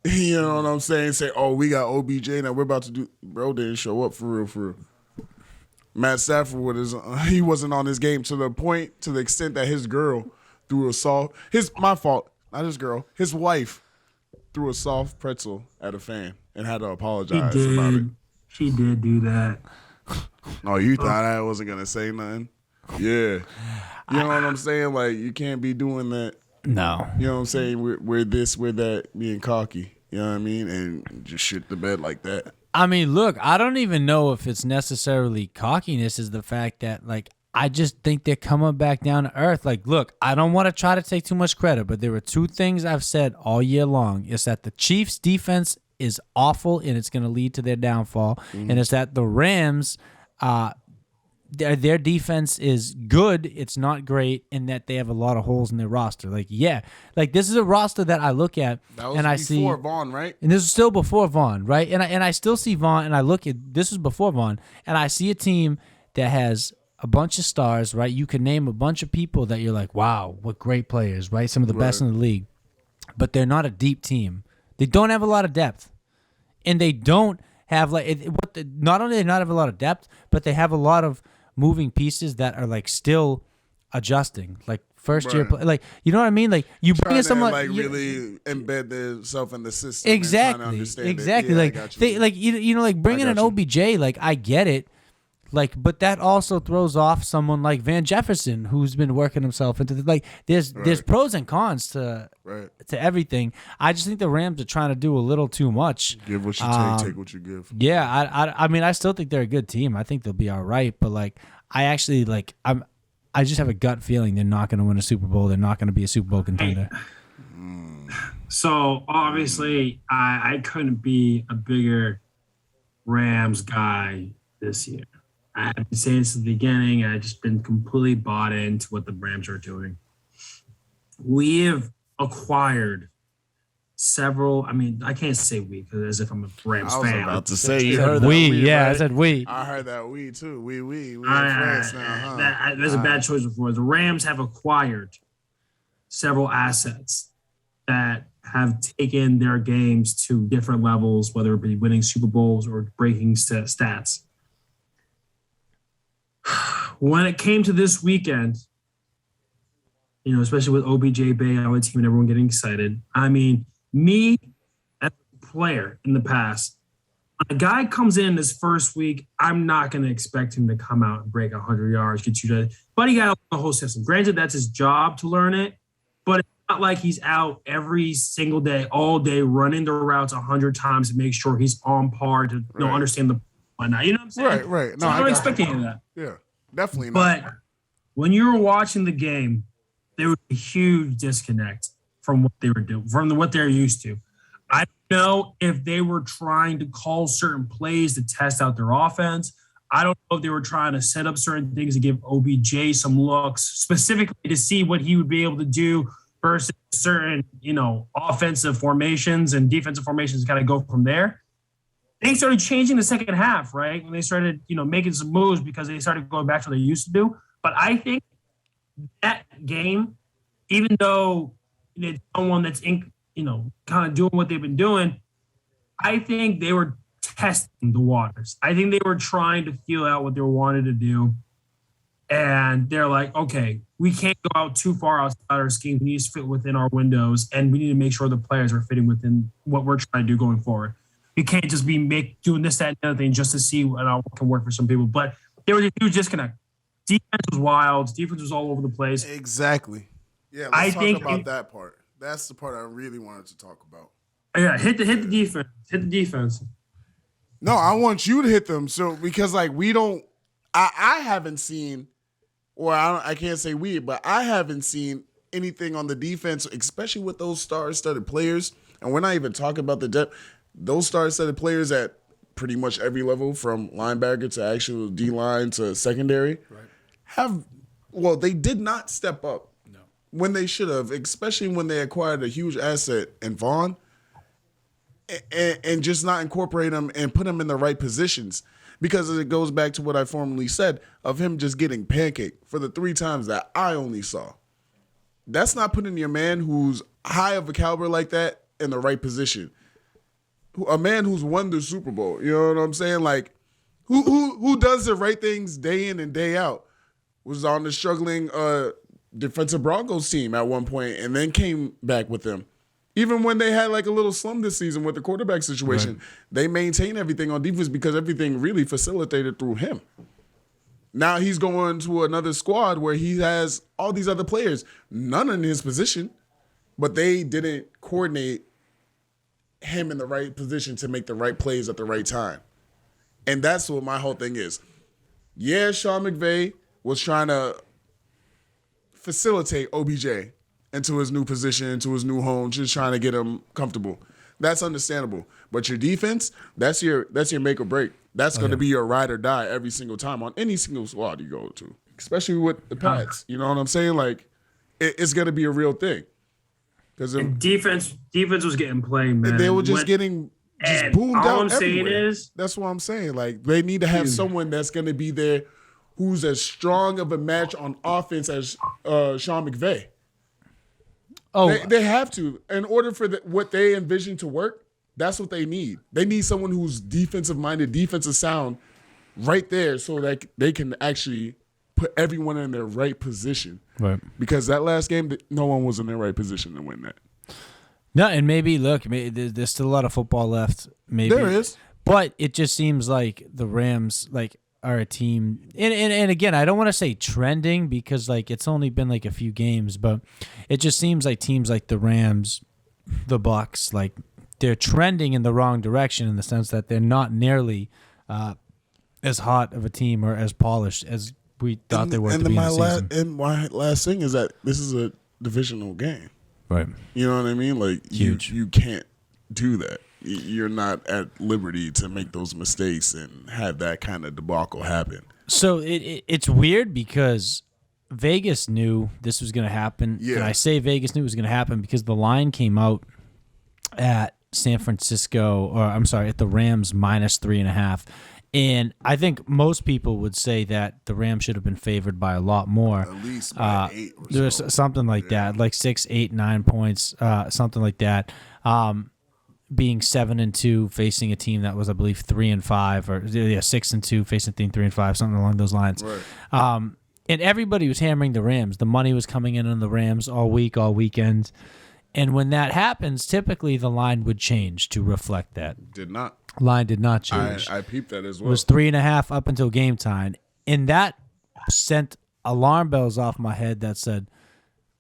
S2: You know what I'm saying? Say, oh, we got OBJ now. We're about to do. Bro didn't show up for real. Matt Stafford he wasn't on his game to the extent that his girl threw a soft. My fault, not his girl. His wife threw a soft pretzel at a fan and had to apologize about it.
S3: She did do that.
S2: Oh, you thought I wasn't gonna say nothing? Yeah. You know what I'm saying? Like, you can't be doing that.
S1: No.
S2: You know what I'm saying? We're this, we're that, being cocky. You know what I mean? And just shit the bed like that.
S1: I mean, look, I don't even know if it's necessarily cockiness, is the fact that, like, I just think they're coming back down to earth. Like, look, I don't want to try to take too much credit, but there were 2 things I've said all year long. It's that the Chiefs' defense is awful and it's going to lead to their downfall. Mm-hmm. And it's that the Rams, their defense is good, it's not great, and that they have a lot of holes in their roster. Like, yeah, like this is a roster that I look at and I see
S2: before Vaughn, right?
S1: And this is still before Vaughn, right? And I still see Vaughn, and I look at this is before Vaughn, and I see a team that has a bunch of stars, right? You can name a bunch of people that you're like, wow, what great players, right? Some of the best in the league, but they're not a deep team. They don't have a lot of depth, and they don't have not only do they not have a lot of depth, but they have a lot of moving pieces that are like still adjusting, like first year play, like, you know what I mean? Like, you bring in someone
S2: like really embed themselves in the system.
S1: Exactly. Yeah, like they like you know like bringing an OBJ, like I get it, like, but that also throws off someone like Van Jefferson, who's been working himself into there's pros and cons to everything. I just think the Rams are trying to do a little too much.
S2: Give what you take what you give.
S1: Yeah, I mean, I still think they're a good team. I think they'll be all right, but like, I just have a gut feeling they're not going to win a Super Bowl. They're not going to be a Super Bowl contender.
S3: So obviously, I couldn't be a bigger Rams guy this year. I've been saying since the beginning, I've just been completely bought into what the Rams are doing. We have acquired several. I mean, I can't say we because as if I'm a Rams fan.
S2: I was about to say
S1: you heard we. Yeah, right? I said we.
S2: I heard that we too. We in France now. Huh?
S3: There's a bad choice before. The Rams have acquired several assets that have taken their games to different levels, whether it be winning Super Bowls or breaking stats. When it came to this weekend, you know, especially with OBJ Bay on the team and everyone getting excited, I mean, me as a player in the past, when a guy comes in this first week, I'm not going to expect him to come out and break 100 yards, get you to, but he got the whole system. Granted, that's his job to learn it, but it's not like he's out every single day, all day, running the routes 100 times to make sure he's on par to understand the whatnot. You know what I'm saying?
S2: Right.
S3: No, so I don't expect any of that.
S2: Yeah, definitely not.
S3: But when you were watching the game, there was a huge disconnect from what they were doing, from what they're used to. I don't know if they were trying to call certain plays to test out their offense. I don't know if they were trying to set up certain things to give OBJ some looks, specifically to see what he would be able to do versus certain, you know, offensive formations and defensive formations, kind of go from there. They started changing the second half, right? When they started, you know, making some moves because they started going back to what they used to do. But I think that game, even though it's someone that's, you know, kind of doing what they've been doing, I think they were testing the waters. I think they were trying to feel out what they wanted to do. And they're like, okay, we can't go out too far outside our scheme. We need to fit within our windows, and we need to make sure the players are fitting within what we're trying to do going forward. You can't just be doing this, that, and the other thing just to see what can work for some people. But there was a huge disconnect. Defense was wild. Defense was all over the place.
S2: Exactly. Yeah, let's talk about that part. That's the part I really wanted to talk about.
S3: Yeah, hit the defense. Hit the defense.
S2: No, I want you to hit them. So because like we don't, I haven't seen, or I can't say we, but I haven't seen anything on the defense, especially with those star-studded players. And we're not even talking about the depth. Those star-studded players at pretty much every level, from linebacker to actual D-line to secondary, they did not step up when they should have, especially when they acquired a huge asset in Vaughn, and just not incorporate them and put them in the right positions. Because it goes back to what I formerly said of him just getting pancaked for the 3 times that I only saw. That's not putting your man who's high of a caliber like that in the right position. A man who's won the Super Bowl, you know what I'm saying? Like, who does the right things day in and day out? Was on the struggling defensive Broncos team at one point and then came back with them. Even when they had like a little slum this season with the quarterback situation, they maintained everything on defense because everything really facilitated through him. Now he's going to another squad where he has all these other players, none in his position, but they didn't coordinate him in the right position to make the right plays at the right time. And that's what my whole thing is. Yeah, Sean McVay was trying to facilitate OBJ into his new position, into his new home, just trying to get him comfortable. That's understandable. But your defense, that's your make or break. That's going to be your ride or die every single time on any single squad you go to, especially with the Pats. You know what I'm saying? Like, it's going to be a real thing. Because
S3: defense was getting played, man.
S2: They were just getting boomed out
S3: all I'm
S2: everywhere.
S3: saying is,
S2: that's what I'm saying. Like, they need to have someone that's going to be there who's as strong of a match on offense as Sean McVay. Oh, they have to. In order for what they envision to work, that's what they need. They need someone who's defensive-minded, defensive sound right there so that they can actually put everyone in their right position. Right. Because that last game, no one was in their right position to win that.
S1: No, and maybe there's still a lot of football left. Maybe
S2: there is.
S1: But it just seems like the Rams are a team, and again, I don't want to say trending because it's only been a few games, but it just seems like teams like the Rams, the Bucks, they're trending in the wrong direction in the sense that they're not nearly as hot of a team or as polished as we thought they were. And my
S2: last thing is that this is a divisional game,
S1: right?
S2: You know what I mean? Huge. You can't do that. You're not at liberty to make those mistakes and have that kind of debacle happen.
S1: So it's weird because Vegas knew this was going to happen. Yeah. And I say Vegas knew it was going to happen because the line came out at at the Rams -3.5. And I think most people would say that the Rams should have been favored by a lot more.
S2: At least by 8 or so.
S1: There was something like that, 6, 8, 9 points, something like that. Being 7-2, facing a team that was, I believe, 3-5, or 6-2, facing a team 3-5, something along those lines. Right. And everybody was hammering the Rams. The money was coming in on the Rams all week, all weekend. And when that happens, typically the line would change to reflect that.
S2: Did not.
S1: Line did not change.
S2: I peeped that as well.
S1: It was 3.5 up until game time. And that sent alarm bells off my head that said,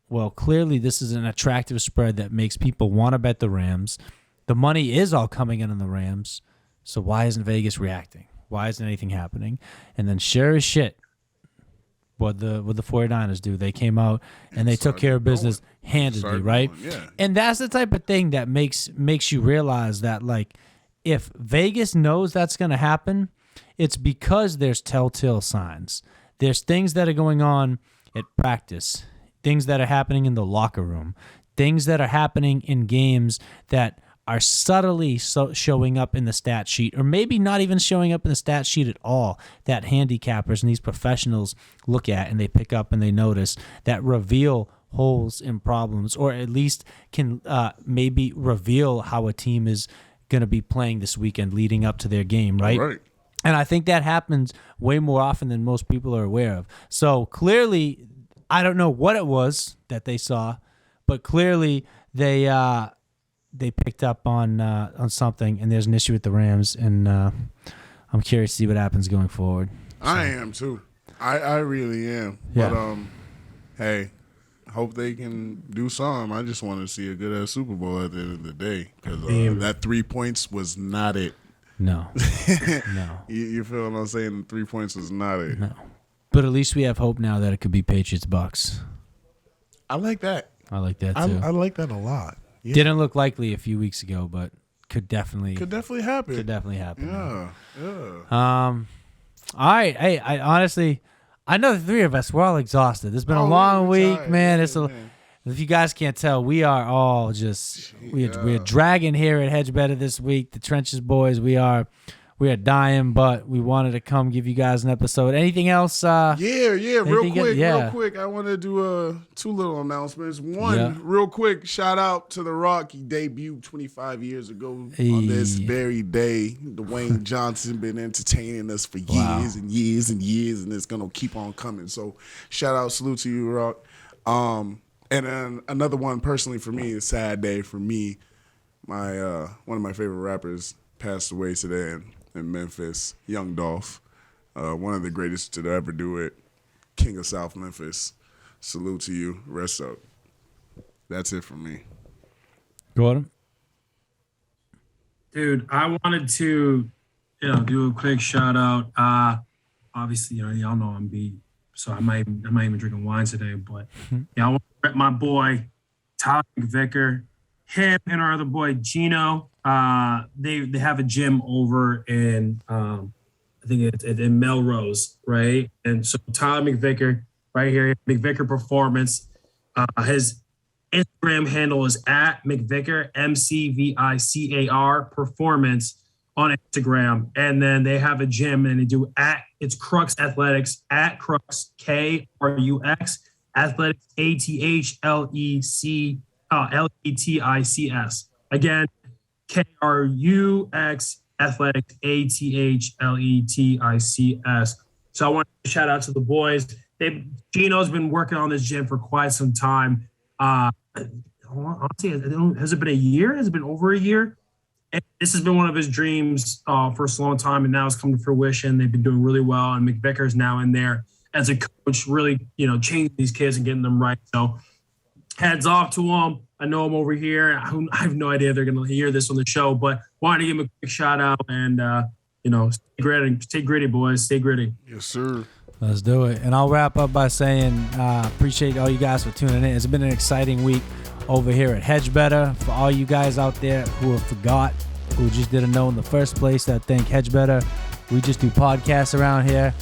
S1: well, clearly this is an attractive spread that makes people want to bet the Rams. The money is all coming in on the Rams, so why isn't Vegas reacting? Why isn't anything happening? And then sure as shit, what the 49ers do, they came out and they took care of business handedly, right?
S2: Yeah.
S1: And that's the type of thing that makes you realize that, if Vegas knows that's going to happen, it's because there's telltale signs. There's things that are going on at practice, things that are happening in the locker room, things that are happening in games that are subtly showing up in the stat sheet, or maybe not even showing up in the stat sheet at all, that handicappers and these professionals look at and they pick up and they notice, that reveal holes in problems, or at least can maybe reveal how a team is going to be playing this weekend leading up to their game, right?
S2: Right.
S1: And I think that happens way more often than most people are aware of. So clearly, I don't know what it was that they saw, but clearly they picked up on something, and there's an issue with the Rams, and I'm curious to see what happens going forward. So.
S2: I am too. I really am.
S1: Yeah.
S2: But hey, hope they can do some. I just want to see a good ass Super Bowl at the end of the day, because that 3 points was not it.
S1: No. No.
S2: You feel what I'm saying? 3 points was not it.
S1: No. But at least we have hope now that it could be Patriots-Bucks.
S2: I like that.
S1: I like that too.
S2: I like that a lot. Yeah.
S1: Didn't look likely a few weeks ago, but could definitely
S2: happen.
S1: Could definitely happen.
S2: Yeah.
S1: All right. Hey, I honestly, I know the three of us, we're all exhausted. It's been a long week,
S2: tired.
S1: man.
S2: Yeah,
S1: If you guys can't tell, we are all just we're dragging here at Hedge Better this week. The Trenches boys, we are dying, but we wanted to come give you guys an episode. Anything else?
S2: Real quick. I want to do 2 little announcements. One, real quick, shout out to The Rock. He debuted 25 years ago on this very day. Dwayne Johnson been entertaining us for years and years and years, and it's gonna keep on coming. So shout out, salute to you, Rock. And then another one, personally for me, a sad day for me. My one of my favorite rappers passed away today in Memphis, Young Dolph, one of the greatest to ever do it, King of South Memphis. Salute to you. Rest up. That's it for me.
S1: Gordon?
S3: Dude, I wanted to, do a quick shout out. Obviously, y'all know I'm beat, so I'm not even drinking wine today. But I want to rep my boy Tyler McVicker, him and our other boy Gino. They have a gym over in I think it's in Melrose, right? And so Tyler McVicker, right here, McVicker Performance. His Instagram handle is at McVicker, MCVICAR Performance on Instagram. And then they have a gym, and they do it's Crux Athletics, at Crux, KRUX, Athletics, ATHLETICS. Again, KRUX, Athletics, ATHLETICS. So I want to shout out to the boys. Gino's been working on this gym for quite some time. Honestly, has it been a year? Has it been over a year? And this has been one of his dreams for a long time, and now it's come to fruition. They've been doing really well, and McVicker is now in there as a coach, really, changing these kids and getting them right. So heads off to them. I know I'm over here. I have no idea if they're going to hear this on the show, but wanted to give him a quick shout out and, stay gritty, boys. Stay gritty.
S2: Yes, sir.
S1: Let's do it. And I'll wrap up by saying appreciate all you guys for tuning in. It's been an exciting week over here at Hedge Better. For all you guys out there who have forgot, who just didn't know in the first place, that think Hedge Better, we just do podcasts around here.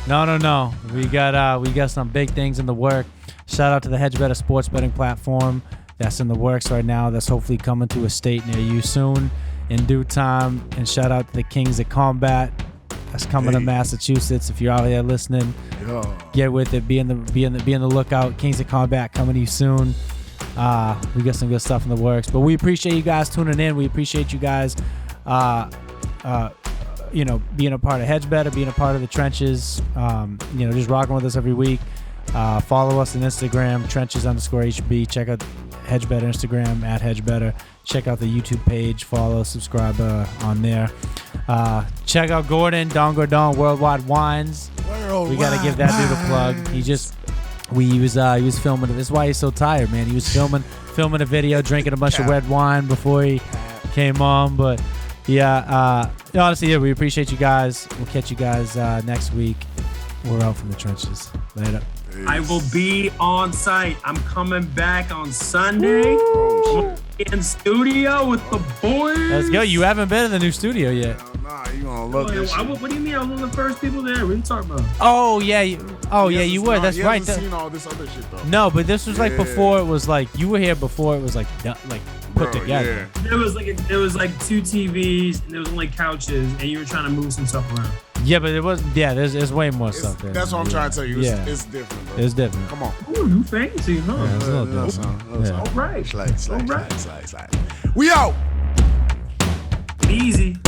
S1: No. We got some big things in the work. Shout out to the Hedge Better sports betting platform. That's in the works right now. That's hopefully coming to a state near you soon in due time. And shout out to the Kings of Combat. That's coming to Massachusetts. If you're out here listening, get with it. Be in the lookout. Kings of Combat coming to you soon. We got some good stuff in the works. But we appreciate you guys tuning in. We appreciate you guys being a part of Hedge Better, being a part of the Trenches, just rocking with us every week. Follow us on Instagram, Trenches_HB. Check out Hedge Better Instagram, at Hedge Better. Check out the YouTube page. Follow, subscribe on there. Check out Gordon, Don Gordon, Worldwide Wines. We got to give that dude a plug. He was filming it. This is why he's so tired, man. He was filming a video, drinking a bunch of red wine before he came on. But honestly, we appreciate you guys. We'll catch you guys next week. We're out from the trenches. Later.
S3: I will be on site. I'm coming back on Sunday. In studio with the boys.
S1: Let's go. You haven't been in the new studio yet.
S2: Nah, you gonna love this shit.
S3: What do you mean? I was one of the first people there. What are you talking about?
S1: Oh yeah, you were. That's right.
S2: He hasn't seen all this other shit though.
S1: No, but this was like before it was like you were here before it was like put together.
S3: Yeah. There was like 2 TVs and there was only couches and you were trying to move some stuff around.
S1: Yeah, but it wasn't. Yeah, there's way more stuff there.
S2: That's what I'm trying to tell you. It's different, bro.
S1: It's different.
S2: Come on.
S3: Ooh, you fancy, huh?
S1: Yeah, it's a little different.
S3: All right.
S2: Slide. We out.
S3: Easy.